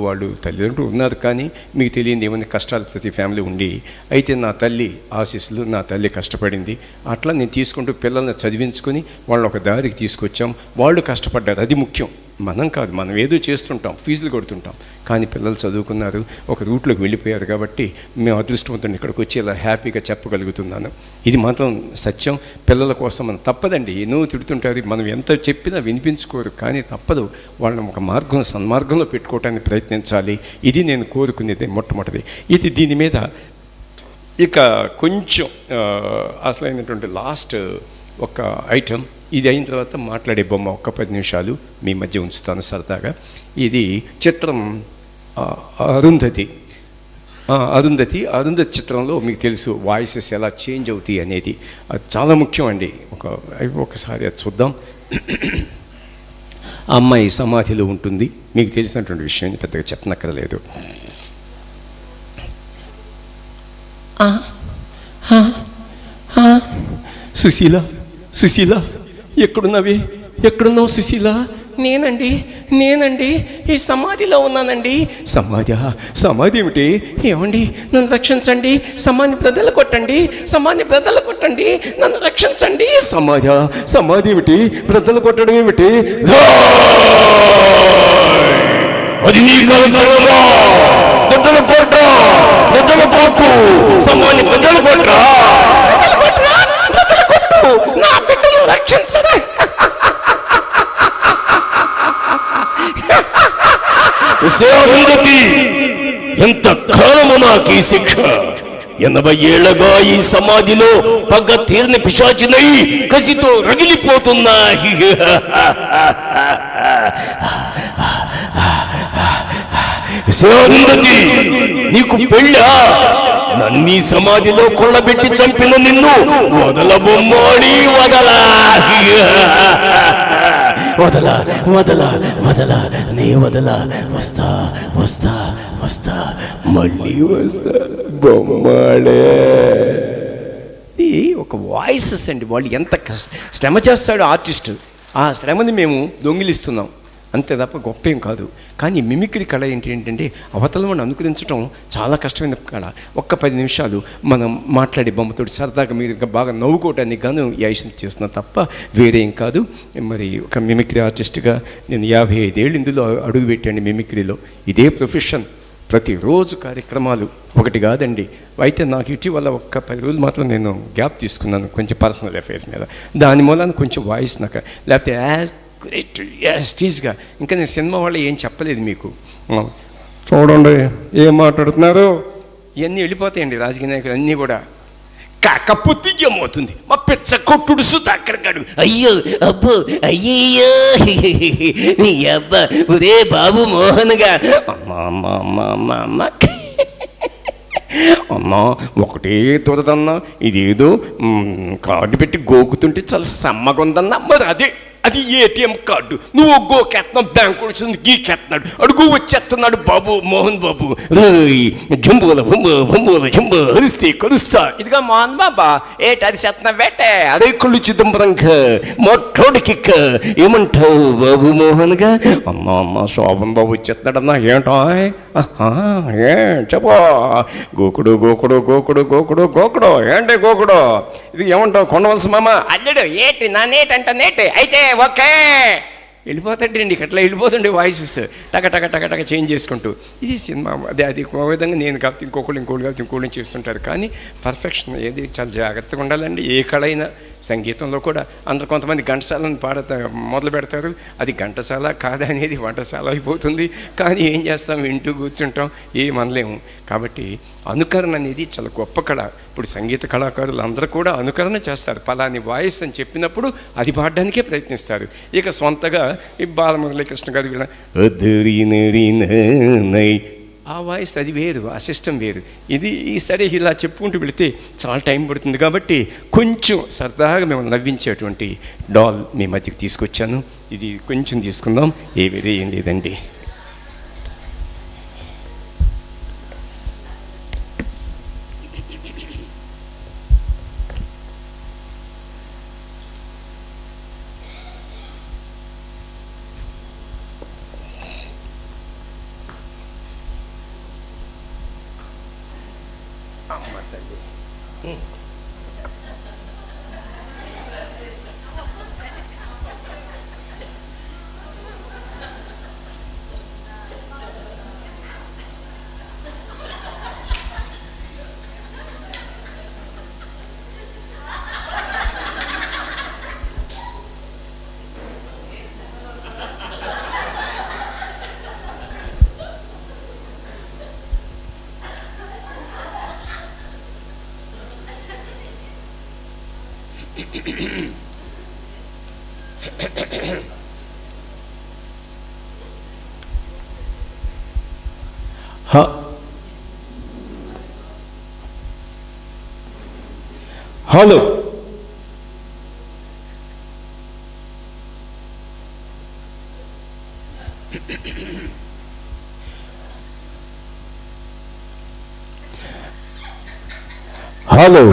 ఉన్నారు, కానీ మీకు తెలియదు ఏమైనా కష్టాలు ప్రతి ఫ్యామిలీ ఉండి. అయితే నా తల్లి ఆశీస్సులు, నా తల్లి కష్టపడింది. అట్లా నేను తీసుకుంటూ పిల్లల్ని చదివించుకొని వాళ్ళని ఒక దారికి తీసుకొచ్చాం. వాళ్ళు కష్టపడ్డారు, అది ముఖ్యం. మనం కాదు, మనం ఏదో చేస్తుంటాం, ఫీజులు కొడుతుంటాం. కానీ పిల్లలు చదువుకున్నారు, ఒక రూట్లోకి వెళ్ళిపోయారు. కాబట్టి మేము అదృష్టవంతుని ఇక్కడికి వచ్చి ఇలా హ్యాపీగా చెప్పగలుగుతున్నాను. ఇది మాత్రం సత్యం. పిల్లల కోసం మనం తప్పదండి, ఎన్నో తిడుతుంటారు, మనం ఎంత చెప్పినా వినిపించుకోరు. కానీ తప్పదు, వాళ్ళని ఒక సన్మార్గంలో పెట్టుకోవటానికి ప్రయత్నించాలి. ఇది నేను కోరుకునేది మొట్టమొదటిది. దీని మీద ఇక కొంచెం అసలైనటువంటి లాస్ట్ ఒక ఐటమ్, ఇది అయిన తర్వాత మాట్లాడే బొమ్మ ఒక్క 10 నిమిషాలు మీ మధ్య ఉంచుతాను సరదాగా. ఇది చిత్రం అరుంధతి చిత్రంలో మీకు తెలుసు వాయిసెస్ ఎలా చేంజ్ అవుతాయి అనేది. అది చాలా ముఖ్యం అండి. ఒకసారి అది చూద్దాం. అమ్మాయి సమాధిలో ఉంటుంది, మీకు తెలిసినటువంటి విషయం, పెద్దగా చెప్పనక్కర్లేదు. సుశీల ఎక్కడున్నావు సుశీల? నేనండి ఈ సమాధిలో ఉన్నానండి. సమాధి ఏమిటి? ఏమండి నన్ను రక్షించండి, సమాధి బ్రదలు కొట్టండి, నన్ను రక్షించండి. సమాధి ఏమిటి? బ్రదలు కొట్టడం ఏమిటి? అది నీ సమాధి బ్రదలు కొట్టరా, నా బిడ్డను రక్షించరా. సేవృతి ఎంత కాలము నాకు ఈ శిక్ష 80 ఏళ్లగా ఈ సమాధిలో పగ్గ తీరని పిశాచినై కసితో రగిలిపోతున్నా. సేవృతి నీకు పెళ్ళా? నన్నీ సమాధిలో కొల్లబెట్టి చంపిన నిన్ను వదలబొమ్మడి వదలా వదలా వదలా వదలా నే వదలా. వస్తా వస్తా వస్తా మళ్ళీ వస్తా బొమ్మడే. ఇది ఒక వాయిసెస్ అండి. వాళ్ళు ఎంత శ్రమ చేస్తాడో ఆర్టిస్ట్, ఆ శ్రమని మేము దొంగిలిస్తున్నాం అంతే తప్ప గొప్ప ఏం కాదు. కానీ మిమిక్రీ కళ ఏంటంటే అవతలను అనుకరించడం చాలా కష్టమైన కళ. ఒక్క 10 నిమిషాలు మనం మాట్లాడే బొమ్మతోటి సరదాగా మీరు బాగా నవ్వుకోవటానికి గాను ఈ ఐషన్ చేస్తున్నా తప్ప వేరే ఏం కాదు. మరి ఒక మిమిక్రీ ఆర్టిస్ట్గా నేను 55 ఏళ్ళు ఇందులో అడుగుపెట్టాను మిమిక్రీలో. ఇదే ప్రొఫెషన్. ప్రతిరోజు కార్యక్రమాలు ఒకటి కాదండి. అయితే నాకు ఇటీవల ఒక్క 10 రోజులు మాత్రం నేను గ్యాప్ తీసుకున్నాను కొంచెం పర్సనల్ అఫైర్స్ మీద. దాని మూలాన కొంచెం వాయిస్ నాకు, లేకపోతే యాస్టీస్గా ఇంకా నేను సినిమా వాళ్ళు ఏం చెప్పలేదు మీకు. చూడండి ఏం మాట్లాడుతున్నారు, ఇవన్నీ వెళ్ళిపోతాయండి రాజకీయ నాయకులు అన్నీ కూడా. కాకపోతే ఏమవుతుంది, మా పిచ్చ కొట్టుడు సుతా అక్కడికాడు. అయ్యో అబ్బో అయ్యయ్యో నీ అబ్బా ఉదే బాబు మోహన్గా అన్నా ఒకటే తోదన్నా, ఇదేదో కార్డు పెట్టి గోకుతుంటే చాలా సమ్మగా ఉందన్నా. మరి అది ఏటీఎం కార్డు. నువ్వు గోకెత్తున్నావు, బ్యాంకు వచ్చింది గీకెత్తున్నాడు, అడుగు వచ్చేస్తున్నాడు బాబు మోహన్ బాబు. జంబుల బొంబుల జంబు అరిస్తే కరుస్తా. ఇదిగా మోహన్ బాబా ఏటి అది చేస్తున్నా వేటే అదే కళ్ళు చిదంబరంక మొట్టోడికిక్క. ఏమంటావు బాబు మోహన్గా? అమ్మ శోభన్ బాబు వచ్చేస్తున్నాడన్నా. ఏంటో ఏ చెప్పో. గోకుడు గోకుడు గోకుడు గోకుడు గోకుడు ఏంటి గోకుడు? ఇది ఏమంటావు కొండవలసి మామ? అల్లుడు ఏటి నా నేటంట నేటి అయితే ఓకే. వెళ్ళిపోతాండి అండి అట్లా వెళ్ళిపోతుండే వాయిసెస్ టక టక టక టక చేంజ్ చేసుకుంటూ. ఇది సినిమా అది ఒక విధంగా నేను కాబట్టి ఇంకొకళ్ళు కాబట్టి ఇంకోళ్ళు చేస్తుంటారు. కానీ పర్ఫెక్షన్ ఏది చాలా జాగ్రత్తగా ఉండాలండి. ఏ కళ అయినా సంగీతంలో కూడా అందరు కొంతమంది ఘంటసాలను మొదలు పెడతారు. అది ఘంటసాల కాదనేది వంటసాల అయిపోతుంది. కానీ ఏం చేస్తాం, వింటూ కూర్చుంటాం, ఏమనలేము. కాబట్టి అనుకరణ అనేది చాలా గొప్ప కళ. ఇప్పుడు సంగీత కళాకారులు అందరూ కూడా అనుకరణ చేస్తారు. పలాని వాయిస్ అని చెప్పినప్పుడు అది పాడడానికే ప్రయత్నిస్తారు. ఇక సొంతగా ఈ బాలమురళీకృష్ణ గారు ఆ వాయిస్ అది వేరు, ఆ సిస్టమ్ వేరు. ఇది సరే ఇలా చెప్పుకుంటూ వెళితే చాలా టైం పడుతుంది. కాబట్టి కొంచెం సరదాగా మేము నవ్వించేటువంటి డాల్ మీ మధ్యకి తీసుకొచ్చాను. ఇది కొంచెం తీసుకుందాం, ఏ వేరే ఏం లేదండి. Hello hello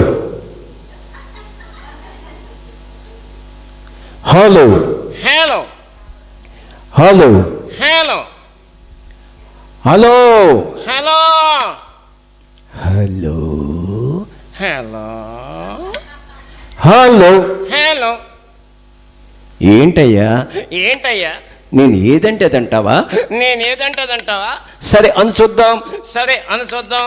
hello hello hello hello hello hello hello hello hello hello ఏంటయ్యా ఏంటయ్యా? నేను ఏదంటే అదంటావా? నేనేదంటదంటావా? సరే అని చూద్దాం. సరే అని చూద్దాం.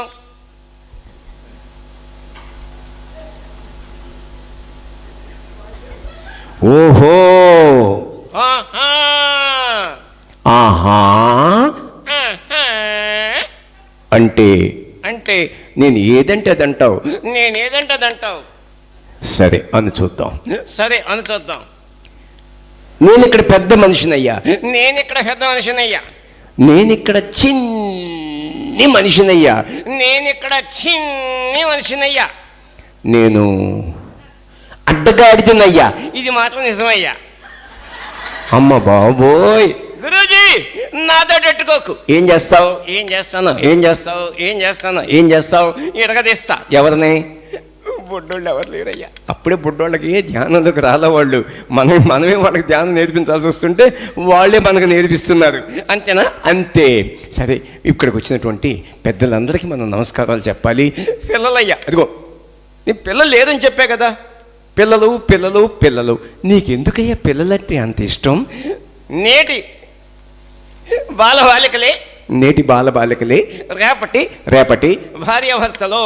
ఓహో ఆహా ఆహా ఆహా అంటే అంటే నేను ఏదంటే అదంటావు. నేనేదంటే అదంటావు. సరే అని చూద్దాం. సరే అని చూద్దాం. నేను ఇక్కడ పెద్ద మనిషినయ్యా. నేను ఇక్కడ పెద్ద మనిషినయ్యా. నేను ఇక్కడ చిన్ని మనిషినయ్యా. నేను ఇక్కడ చిన్ని మనిషినయ్యా. నేను అడ్డగాడిదనయ్యా. ఇది మాత్రం నిజమయ్యా. అమ్మ బాబోయ్. గురూజీ నాతో పెట్టుకోకు. ఏం చేస్తావు? ఏం చేస్తాను? ఏం చేస్తావు? ఏం చేస్తాను? ఏం చేస్తావు? ఇడగదీస్తా. ఎవరిని? బుడ్డోళ్ళు ఎవరు లేరయ్యా. అప్పుడే బుడ్డోళ్ళకి ధ్యానంలోకి రాలే వాళ్ళు. మనమే వాళ్ళకి ధ్యానం నేర్పించాల్సి వస్తుంటే వాళ్ళే మనకు నేర్పిస్తున్నారు. అంతేనా? అంతే. సరే, ఇక్కడికి వచ్చినటువంటి పెద్దలందరికీ మనం నమస్కారాలు చెప్పాలి. పిల్లలయ్యా. అదిగో నీ పిల్లలు లేదని చెప్పా కదా. పిల్లలు పిల్లలు పిల్లలు. నీకెందుకయ్యా పిల్లలంటే అంత ఇష్టం? నేటి బాలబాలికలే నేటి బాలబాలికలే రేపటి భార్యాభర్తలో.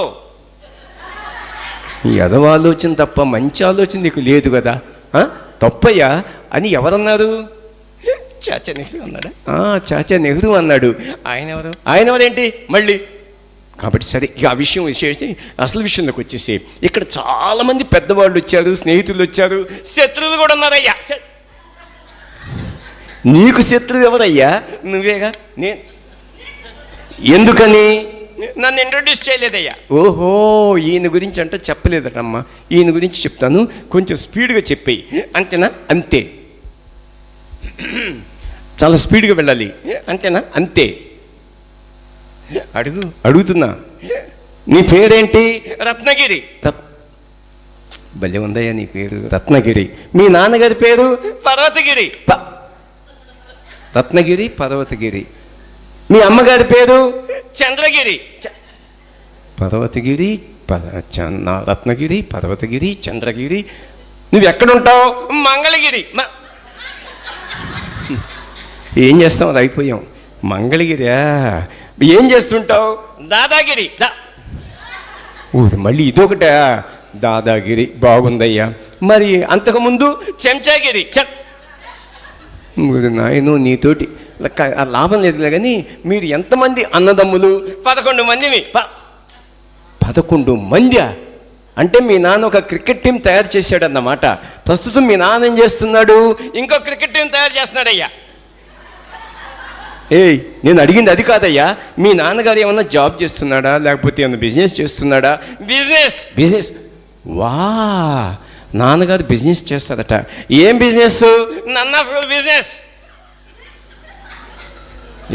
ఈ ఎదవ ఆలోచన తప్ప మంచి ఆలోచన నీకు లేదు కదా. తప్పయ్యా అని ఎవరన్నారు? చాచా నెహ్రూ అన్నాడా? చాచా నెహ్రూ అన్నాడు. ఆయన ఎవరు? ఆయన ఎవరేంటి మళ్ళీ? కాబట్టి సరే, ఇక ఆ విషయం విశేషి అసలు విషయంలోకి వచ్చేసి ఇక్కడ చాలామంది పెద్దవాళ్ళు వచ్చారు, స్నేహితులు వచ్చారు, శత్రువులు కూడా ఉన్నారయ్యా. నీకు శత్రువు ఎవరయ్యా? నువ్వేగా. నేను ఎందుకని? నన్ను ఇంట్రొడ్యూస్ చేయలేదయ్యా. ఓహో, ఈయన గురించి అంటే చెప్పలేదటమ్మా. ఈయన గురించి చెప్తాను, కొంచెం స్పీడ్గా చెప్పేయి. అంతేనా? అంతే. చాలా స్పీడ్గా వెళ్ళాలి. అంతేనా? అంతే. అడుగుతున్నా, నీ పేరేంటి? రత్నగిరి. భలే ఉందయ్యా నీ పేరు, రత్నగిరి. మీ నాన్నగారి పేరు? పర్వతగిరి. రత్నగిరి పర్వతగిరి. మీ అమ్మగారి పేరు? చంద్రగిరి. పర్వతగిరి, రత్నగిరి, పర్వతగిరి, చంద్రగిరి. నువ్వు ఎక్కడుంటావు? మంగళగిరి. ఏం చేస్తావు? అది అయిపోయాం. మంగళగిరియా? ఏం చేస్తుంటావు? దాదాగిరి. మళ్ళీ ఇదొకట, దాదాగిరి. బాగుందయ్యా. మరి అంతకుముందు? చెంచాగిరి. నాయను నీతోటి లాభం లేదులే. కానీ మీరు ఎంతమంది అన్నదమ్ములు? 11 మందిని. 11 మందా? అంటే మీ నాన్న ఒక క్రికెట్ టీం తయారు చేశాడన్నమాట. ప్రస్తుతం మీ నాన్న ఏం చేస్తున్నాడు? ఇంకో క్రికెట్ టీం తయారు చేస్తున్నాడయ్యా. నేను అడిగింది అది కాదయ్యా. మీ నాన్నగారు ఏమన్నా జాబ్ చేస్తున్నాడా, లేకపోతే ఏమన్నా బిజినెస్ చేస్తున్నాడా? బిజినెస్. వా, నాన్నగారు బిజినెస్ చేస్తారట. ఏం బిజినెస్? నన్న ఫ్యూల్ బిజినెస్.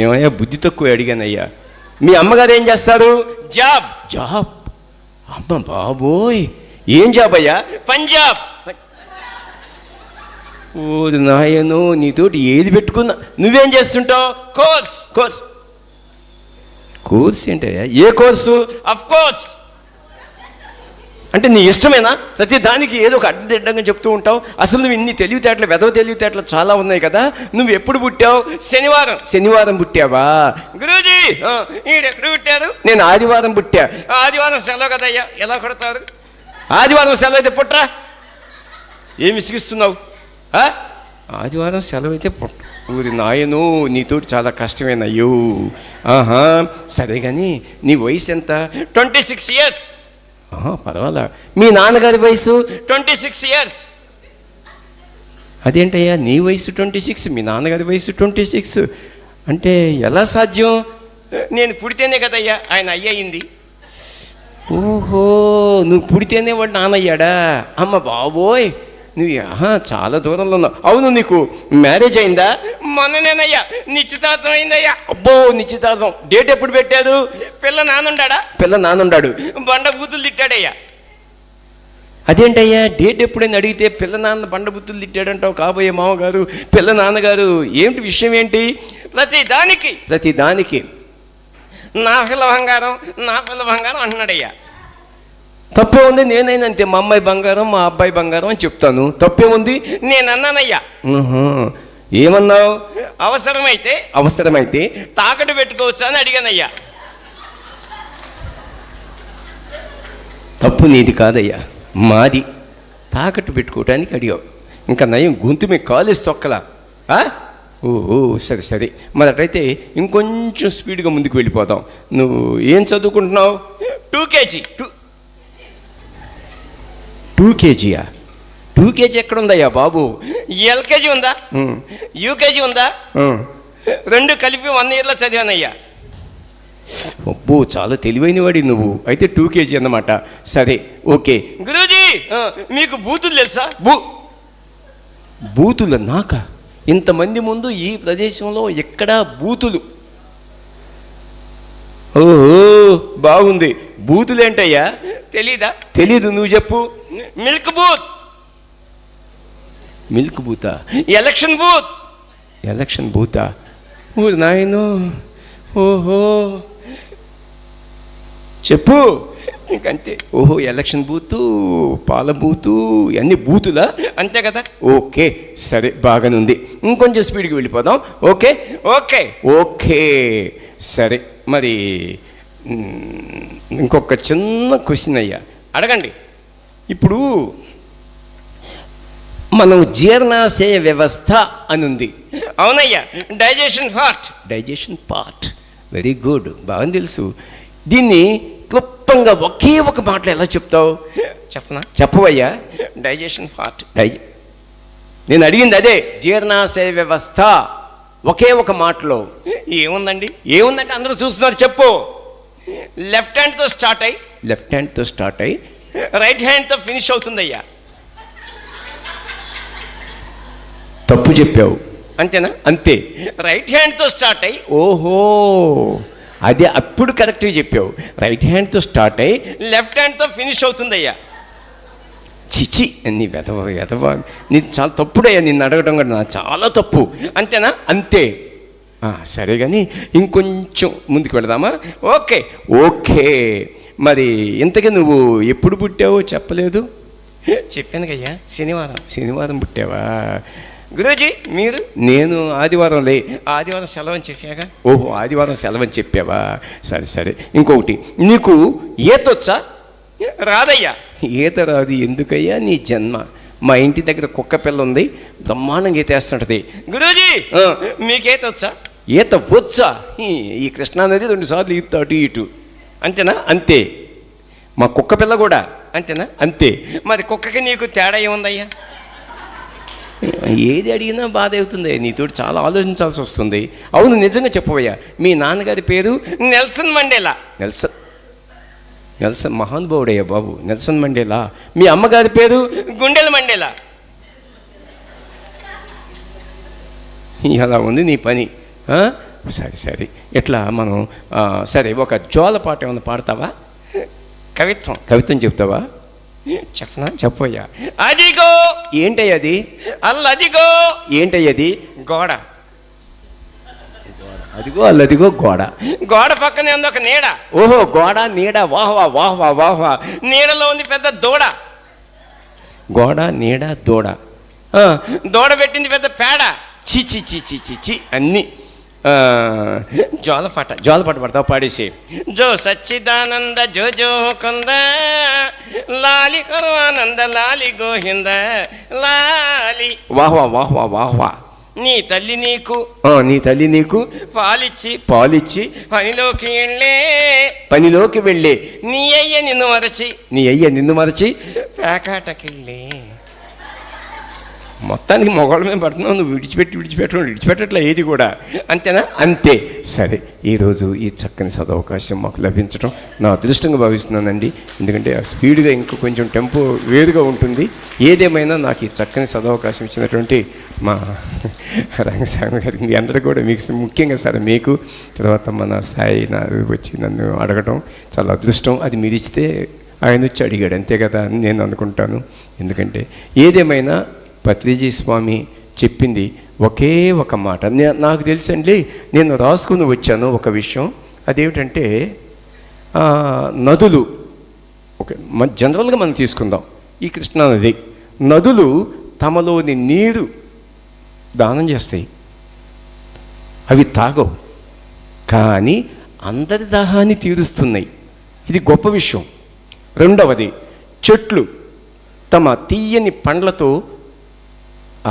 ఏమయ్యా బుద్ధి తక్కువ అడిగానయ్యా. మీ అమ్మగారు ఏం చేస్తారు? జాబ్. అమ్మ బాబోయ్, ఏం జాబ్ అయ్యా? పంజాబ్. ఓ నాయను, నీతోటి ఏది పెట్టుకున్నా. నువ్వేం చేస్తుంటావు? కోర్స్ ఏంటయ్యా? ఏ కోర్సు? Of course. అంటే నీ ఇష్టమేనా? ప్రతి దానికి ఏదో ఒక అడ్డదిడ్డంగా చెప్తూ ఉంటావు. అసలు నువ్వు ఇన్ని తెలివితేటలు, వెదవ తెలివితేటలు చాలా ఉన్నాయి కదా. నువ్వు ఎప్పుడు పుట్టావు? శనివారం పుట్టావా? గురూజీ ఎప్పుడు పుట్టారు? నేను ఆదివారం పుట్టా. ఆదివారం సెలవు కదయ్యా, ఎలా కొడతారు? ఆదివారం సెలవు అయితే పుట్రా. ఏమి విసిగిస్తున్నావు? ఆదివారం సెలవు అయితే ఊరి నాయను, నీతోటి చాలా కష్టమేనయ్యో. సరే కానీ నీ వయసు ఎంత? 26 years. పర్వాలా. మీ నాన్నగారి వయసు? 26 years. అదేంటయ్యా నీ వయసు 26, మీ నాన్నగారి వయసు 26 అంటే ఎలా సాధ్యం? నేను పుడితేనే కదయ్యా ఆయన అయ్యింది. ఓహో, నువ్వు పుడితేనే వాడు నాన్నయ్యాడా? అమ్మ బాబోయ్, నువ్వు చాలా దూరంలో ఉన్నావు. అవును, నీకు మ్యారేజ్ అయిందా? మొన్ననేనయ్యా నిశ్చితార్థం అయిందయ్యా. అబ్బో, నిశ్చితార్థం. డేట్ ఎప్పుడు పెట్టారు? పిల్ల నానుండాడు. బండ బూతులు తిట్టాడయ్యా. అదేంటయ్యా, డేట్ ఎప్పుడైనా అడిగితే పిల్ల నాన్న బండ బూతులు తిట్టాడంటావు కాబోయే మామగారు. పిల్ల నాన్నగారు ఏమిటి విషయం ఏంటి? ప్రతి దానికి నా పిల్ల బంగారం అంటున్నాడయ్యా. తప్పే ఉంది. నేనైనా అంతే, మా అమ్మాయి బంగారం, మా అబ్బాయి బంగారం అని చెప్తాను. తప్పే ఉంది. నేను అన్నానయ్యా. ఏమన్నావు? అవసరమైతే తాకట్టు పెట్టుకోవచ్చా అని అడిగానయ్యా. తప్పు నీది కాదయ్యా, మాది. తాకట్టు పెట్టుకోవటానికి అడిగావు. ఇంకా నయం గొంతు మీ కాలేజ్ తొక్కలా. ఓ సరే సరే, మరి అటైతే ఇంకొంచెం స్పీడ్గా ముందుకు వెళ్ళిపోతాం. నువ్వు ఏం చదువుకుంటున్నావు? 2 kg. 2 kgయా? 2 kg ఎక్కడుందయ్యా బాబు? LKG ఉందా, UKG ఉందా? రెండు కలిపి 1 yearలో చదివానయ్యా. అబ్బో, చాలా తెలివైన వాడి నువ్వు. అయితే 2 kg అన్నమాట. సరే ఓకే. గురూజీ, మీకు బూతులు తెలుసా? బూతుల నాక? ఇంతమంది ముందు ఈ ప్రదేశంలో ఎక్కడా బూతులు? ఓహో, బాగుంది. బూతులేంటయ్యా? తెలీదా? తెలీదు, నువ్వు చెప్పు. Milk booth. మిల్క్ బూతా? Election booth. ఎలక్షన్ బూతా? ఓ నాయనో, ఓహో చెప్పు. ఇంకంతే. ఓహో, ఎలక్షన్ బూతు, పాల బూతు, అన్ని బూతులా? అంతే కదా. ఓకే సరే, బాగానే ఉంది. ఇంకొంచెం స్పీడ్కి వెళ్ళిపోదాం. ఓకే ఓకే ఓకే సరే. మరి ఇంకొక చిన్న క్వశ్చన్ అయ్యా. అడగండి. ఇప్పుడు మనం జీర్ణాశయ వ్యవస్థ అని ఉంది. అవునయ్యా, digestion part. Digestion part, very good, బాగా తెలుసు. దీన్ని క్లుప్తంగా ఒకే ఒక మాటలో ఎలా చెప్తావు? చెప్పనా? చెప్పవయ్యా. Digestion part. నేను అడిగింది అదే, జీర్ణాశయ వ్యవస్థ ఒకే ఒక మాటలో ఏముందండి? ఏముందంటే అందరూ చూస్తున్నారు, చెప్పు. లెఫ్ట్ హ్యాండ్తో స్టార్ట్ అయ్యి లెఫ్ట్ హ్యాండ్తో స్టార్ట్ అయ్యి రైట్ హ్యాండ్తో ఫినిష్ అవుతుందయ్యా. తప్పు చెప్పావు. అంతేనా? అంతే. రైట్ హ్యాండ్తో స్టార్ట్ అయ్యి, ఓహో, అదే అప్పుడు కరెక్ట్గా చెప్పావు. రైట్ హ్యాండ్తో స్టార్ట్ అయ్యి లెఫ్ట్ హ్యాండ్తో ఫినిష్ అవుతుందయ్యా. చిచి, నీ వెధవ నీ చాలా తప్పుడయ్యా. నిన్ను అడగడం కూడా నా చాలా తప్పు. అంతేనా? అంతే. సరే కానీ ఇంకొంచెం ముందుకు వెళదామా? Okay okay. మరి ఇంతకీ నువ్వు ఎప్పుడు పుట్టావో చెప్పలేదు. చెప్పాను కయ్యా, శనివారం. శనివారం పుట్టావా? గురూజీ మీరు? నేను ఆదివారంలే. ఆదివారం సెలవు అని చెప్పాగా. ఓహో, ఆదివారం సెలవని చెప్పావా? సరే సరే. ఇంకొకటి, నీకు ఈతొచ్చా? రాదయ్యా. ఈత రాదు ఎందుకయ్యా? నీ జన్మ. మా ఇంటి దగ్గర కుక్క పిల్ల ఉంది, బ్రహ్మాండంగా ఈతేస్తుంటది. గురూజీ మీకేతొచ్చా? ఈత వచ్చా? ఈ కృష్ణానది 2 సార్లు ఈత అటు ఇటు. అంతేనా? అంతే. మా కుక్క పిల్ల కూడా అంతేనా? అంతే. మరి కుక్కకి నీకు తేడా ఏముందయ్యా? ఏది అడిగినా బాధ అవుతుంది. నీతో చాలా ఆలోచించాల్సి వస్తుంది. అవును, నిజంగా చెప్పవయ్యా, మీ నాన్నగారి పేరు? Nelson Mandela. నెల్సన్ మహానుభావుడయ్యా బాబు, నెల్సన్ మండేలా. మీ అమ్మగారి పేరు? గుండెల మండేలా. అలా ఉంది నీ పని. సరే సరే. ఎట్లా మనం సరే, ఒక జోల పాట ఏమన్నా పాడతావా? కవిత్వం చెప్తావా? చెప్పనా? చెప్పయ్యా. అదిగో. ఏంటయ్యది? అల్లదిగో. ఏంటయ్యది? గోడ. అదిగో అల్లదిగో గోడ. గోడ పక్కనే ఉంది ఒక నీడ. ఓహో, గోడ నీడ. వాహ్వా వాహ్వా వాహ్వా. నీడలో ఉంది పెద్ద దూడ. గోడ నీడ దూడ. దూడ పెట్టింది పెద్ద పేడ. చి చి చి చి చి చి అన్నీ. జోలపాట పడతావు, పాడేసి. జో సచ్చిదానంద జో జో కొంద లాలి కరువానంద లాలి గోహింద లాలి. వాహ్వా వాహ్వా వాహ్వా. నీ తల్లి నీకు పాలిచ్చి పనిలోకి వెళ్ళే నీ అయ్య నిన్ను మరచి పేకాటకెళ్ళే. మొత్తానికి మొగోళ్ళ మీద పడుతున్నావు నువ్వు. విడిచిపెట్టట్లే ఏది కూడా. అంతేనా? అంతే. సరే, ఈరోజు ఈ చక్కని సదవకాశం మాకు లభించడం నా అదృష్టంగా భావిస్తున్నానండి. ఎందుకంటే ఆ స్పీడ్గా ఇంకా కొంచెం టెంపో వేరుగా ఉంటుంది. ఏదేమైనా నాకు ఈ చక్కని సదవకాశం ఇచ్చినటువంటి మా రంగస్వామి గారికి, మీ అందరూ కూడా, మీకు ముఖ్యంగా సార్ మీకు, తర్వాత మన సాయి వచ్చి నన్ను అడగడం చాలా అదృష్టం. అది మీరు ఇచ్చితే ఆయన వచ్చి అడిగాడు, అంతే కదా అని నేను అనుకుంటాను. ఎందుకంటే ఏదేమైనా పత్రిజీ స్వామి చెప్పింది ఒకే ఒక మాట. నాకు తెలుసండి, నేను రాసుకుని వచ్చాను ఒక విషయం. అదేమిటంటే నదులు, ఓకే, జనరల్గా మనం తీసుకుందాం. ఈ కృష్ణానది, నదులు తమలోని నీరు దానం చేస్తాయి. అవి తాగవు, కానీ అందరి దాహాన్ని తీరుస్తున్నాయి. ఇది గొప్ప విషయం. రెండవది, చెట్లు తమ తీయని పండ్లతో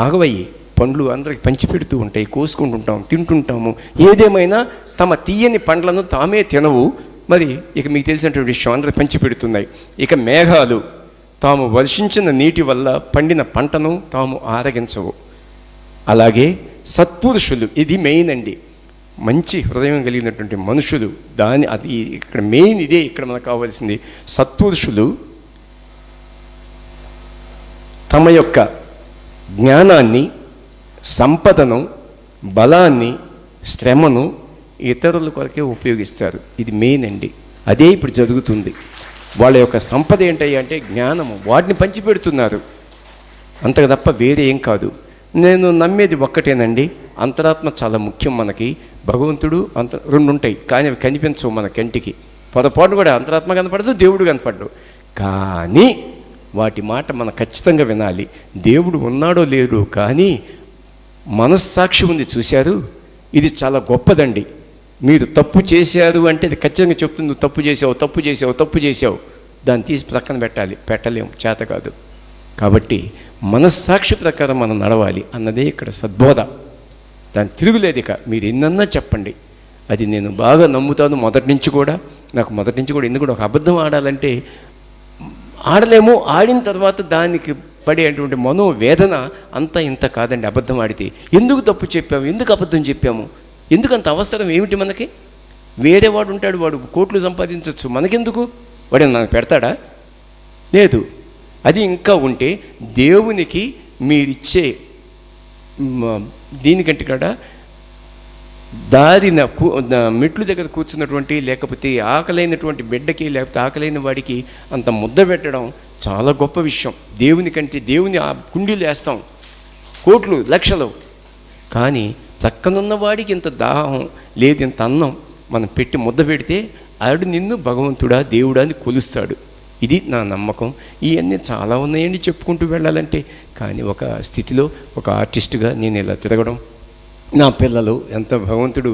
ఆగవయ్యి, పండ్లు అందరికి పంచిపెడుతూ ఉంటాయి, కోసుకుంటుంటాం, తింటుంటాము. ఏదేమైనా తమ తీయని పండ్లను తామే తినవు. మరి ఇక మీకు తెలిసినటువంటి విషయం అందరికి పంచిపెడుతున్నాయి. ఇక మేఘాలు తాము వర్షించిన నీటి వల్ల పండిన పంటను తాము ఆరగించవు. అలాగే సత్పురుషులు, ఇది మెయిన్ అండి, మంచి హృదయం కలిగినటువంటి మనుషులు, అది ఇక్కడ మెయిన్ ఇదే ఇక్కడ మనకు కావాల్సింది. సత్పురుషులు తమ యొక్క జ్ఞానాన్ని, సంపదను, బలాన్ని, శ్రమను ఇతరుల కొరకే ఉపయోగిస్తారు. ఇది మెయిన్ అండి. అదే ఇప్పుడు జరుగుతుంది. వాళ్ళ యొక్క సంపద ఏంటయ్యా అంటే జ్ఞానము, వాటిని పంచిపెడుతున్నారు. అంతకు తప్ప వేరే ఏం కాదు. నేను నమ్మేది ఒక్కటేనండి, అంతరాత్మ చాలా ముఖ్యం మనకి. భగవంతుడు రెండు ఉంటాయి, కానీ అవి కనిపించవు మన కంటికి. పొరపాటు కూడా అంతరాత్మ కనపడదు, దేవుడు కనపడదు. కానీ వాటి మాట మనం ఖచ్చితంగా వినాలి. దేవుడు ఉన్నాడో లేదో కానీ మనస్సాక్షి ఉంది, చూశారు. ఇది చాలా గొప్పదండి. మీరు తప్పు చేశారు అంటే అది ఖచ్చితంగా చెప్తుంది, నువ్వు తప్పు చేసావు, తప్పు చేసావు, తప్పు చేసావు. దాన్ని తీసి ప్రక్కన పెట్టాలి, పెట్టలేము, చేత కాదు. కాబట్టి మనస్సాక్షి ప్రకారం మనం నడవాలి అన్నదే ఇక్కడ సద్బోధ. దాని తిరుగులేదు. ఇక మీరు ఎన్నన్నా చెప్పండి, అది నేను బాగా నమ్ముతాను. మొదటి నుంచి కూడా ఎందుకంటే ఒక అబద్ధం ఆడాలంటే ఆడలేము. ఆడిన తర్వాత దానికి పడేటువంటి మనోవేదన అంతా ఇంత కాదండి. అబద్ధం ఆడితే ఎందుకు తప్పు చెప్పాము, ఎందుకు అబద్ధం చెప్పాము, ఎందుకు అంత అవసరం ఏమిటి మనకి? వేరే వాడు ఉంటాడు, వాడు కోట్లు సంపాదించవచ్చు, మనకెందుకు? వాడు నాకు పెడతాడా? లేదు. అది ఇంకా ఉంటే దేవునికి మీరిచ్చే దీనికంటే కూడా దారిన మెట్లు దగ్గర కూర్చున్నటువంటి, లేకపోతే ఆకలైనటువంటి బిడ్డకి, లేకపోతే ఆకలైన వాడికి అంత ముద్ద పెట్టడం చాలా గొప్ప విషయం. దేవుని ఆ కుండీలు వేస్తాం, కోట్లు లక్షలు. కానీ పక్కనున్న వాడికి ఇంత దాహం లేదు, ఇంత అన్నం మనం పెట్టి ముద్ద పెడితే ఆడు నిన్ను భగవంతుడా, దేవుడా అని కొలుస్తాడు. ఇది నా నమ్మకం. ఇవన్నీ చాలా ఉన్నాయండి చెప్పుకుంటూ వెళ్ళాలంటే. కానీ ఒక స్థితిలో ఒక ఆర్టిస్ట్గా నేను ఇలా తిరగడం, నా పిల్లలు ఎంత భగవంతుడు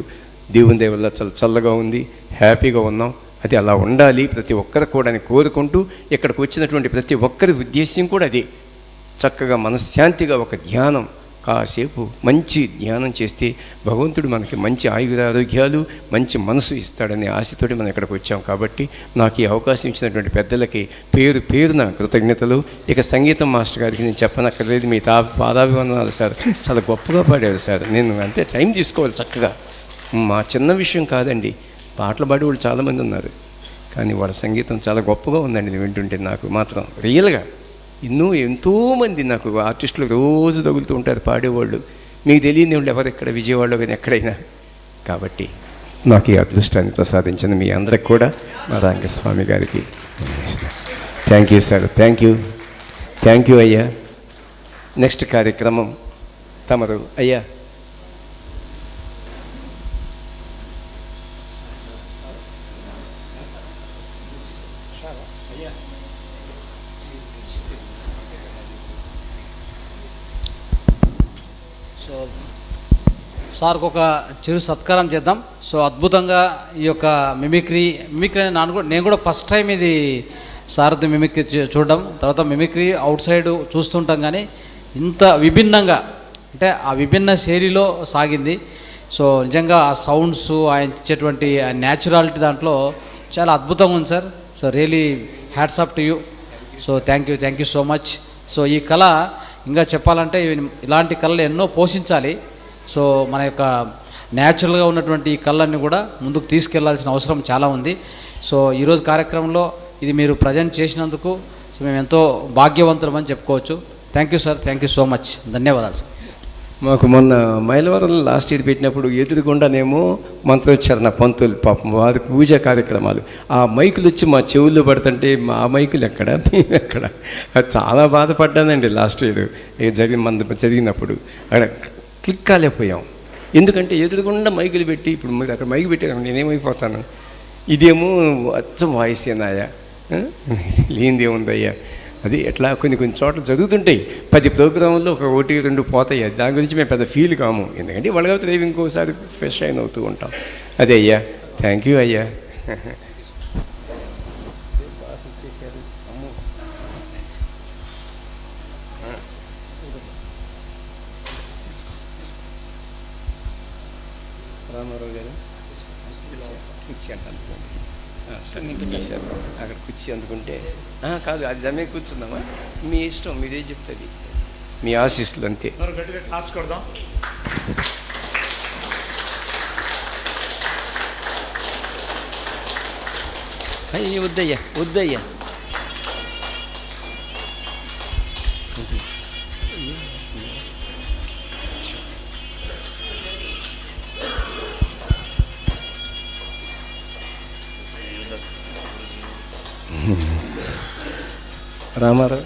దేవుని దయ వల్ల చాలా చల్లగా ఉంది, హ్యాపీగా ఉన్నాం. అది అలా ఉండాలి ప్రతి ఒక్కరు కూడా అని కోరుకుంటూ, ఇక్కడికి వచ్చినటువంటి ప్రతి ఒక్కరి ఉద్దేశ్యం కూడా అదే. చక్కగా మనశ్శాంతిగా ఒక ధ్యానం, కాసేపు మంచి ధ్యానం చేస్తే భగవంతుడు మనకి మంచి ఆరోగ్యాలు, మంచి మనసు ఇస్తాడనే ఆశతోటి మనం ఇక్కడికి వచ్చాం. కాబట్టి నాకు ఈ అవకాశం ఇచ్చినటువంటి పెద్దలకి పేరున కృతజ్ఞతలు. ఇక సంగీతం మాస్టర్ గారికి నేను చెప్పనక్కర్లేదు, మీ పాదాభివందనాలు సార్. చాలా గొప్పగా పాడారు సార్. నేను అంతే టైం తీసుకోవాలి చక్కగా. మా చిన్న విషయం కాదండి, పాటలు పాడే వాళ్ళు చాలామంది ఉన్నారు, కానీ వాళ్ళ సంగీతం చాలా గొప్పగా ఉందండి. నేను వింటుంటే నాకు మాత్రం రియల్గా ఎంతోమంది నాకు ఆర్టిస్టులు రోజు తగులుతూ ఉంటారు పాడేవాళ్ళు. మీకు తెలియని వాళ్ళు ఎవరు ఎక్కడ విజయవాడలో కానీ ఎక్కడైనా. కాబట్టి నాకు ఈ అదృష్టాన్ని ప్రసాదించిన మీ అందరికి కూడా మా రంగస్వామి గారికి thank you sir. Thank you అయ్యా. నెక్స్ట్ కార్యక్రమం తమరు అయ్యా. సో సార్కి ఒక చిరు సత్కారం చేద్దాం. సో అద్భుతంగా ఈ యొక్క మిమిక్రీ నేను కూడా ఫస్ట్ టైం ఇది సార్ది మిమిక్రీ చూడడం. తర్వాత మిమిక్రీ అవుట్ సైడ్ చూస్తుంటాం, కానీ ఇంత విభిన్నంగా అంటే ఆ విభిన్న శైలిలో సాగింది. సో నిజంగా ఆ సౌండ్స్, ఆయన ఇచ్చేటువంటి ఆ న్యాచురాలిటీ దాంట్లో చాలా అద్భుతంగా ఉంది sir. So really hats off to you. So thank you so much. So ఈ కళ ఇంకా చెప్పాలంటే ఇలాంటి కళలు ఎన్నో పోషించాలి. సో మన యొక్క న్యాచురల్గా ఉన్నటువంటి ఈ కళలన్నీ కూడా ముందుకు తీసుకెళ్లాల్సిన అవసరం చాలా ఉంది. సో ఈరోజు కార్యక్రమంలో ఇది మీరు ప్రజెంట్ చేసినందుకు సో మేము ఎంతో భాగ్యవంతులమని చెప్పుకోవచ్చు. Thank you sir, thank you so much. ధన్యవాదాలు సార్. మాకు మొన్న మైలవరంలో లాస్ట్ ఇయర్ పెట్టినప్పుడు ఎదురుగుండానేమో మంత్రోచ్చారణ పంతులు, పాపం వారి పూజా కార్యక్రమాలు, ఆ మైకులు వచ్చి మా చెవుల్లో పడుతుంటే మా మైకులు ఎక్కడ, మేము ఎక్కడ, చాలా బాధపడ్డానండి లాస్ట్ ఇయర్ జరిగినప్పుడు. అక్కడ క్లిక్ కాలేకపోయాం. ఎందుకంటే ఎదురుగుండా మైకులు పెట్టి, ఇప్పుడు మీరు అక్కడ మైకు పెట్టారు, నేనేమైపోతాను. ఇదేమో అచ్చం వాయిస్ ఏనాయా, లేనిదేముందయ్యా. అది ఎట్లా కొన్ని చోట్ల జరుగుతుంటాయి. 10 ప్రోగ్రాంలో ఒక 1-2 పోతాయి. దాని గురించి మేము పెద్ద ఫీల్ కాము, ఎందుకంటే వాళ్ళకి రేపు ఇంకోసారి ఫ్రెష్ అయిన అవుతూ ఉంటాం. అదే అయ్యా, థ్యాంక్ యూ అయ్యా. సరే అక్కడ కూర్చి అందుకుంటే కాదు, అది దమ్మే కూర్చుందామా? మీ ఇష్టం, మీరే చెప్తుంది, మీ ఆశీస్సులు అంతే. గట్టిగా క్లాప్స్ కొడదాం. అయ్యి వద్దయ్యా, వద్దయ్యా. రామారావు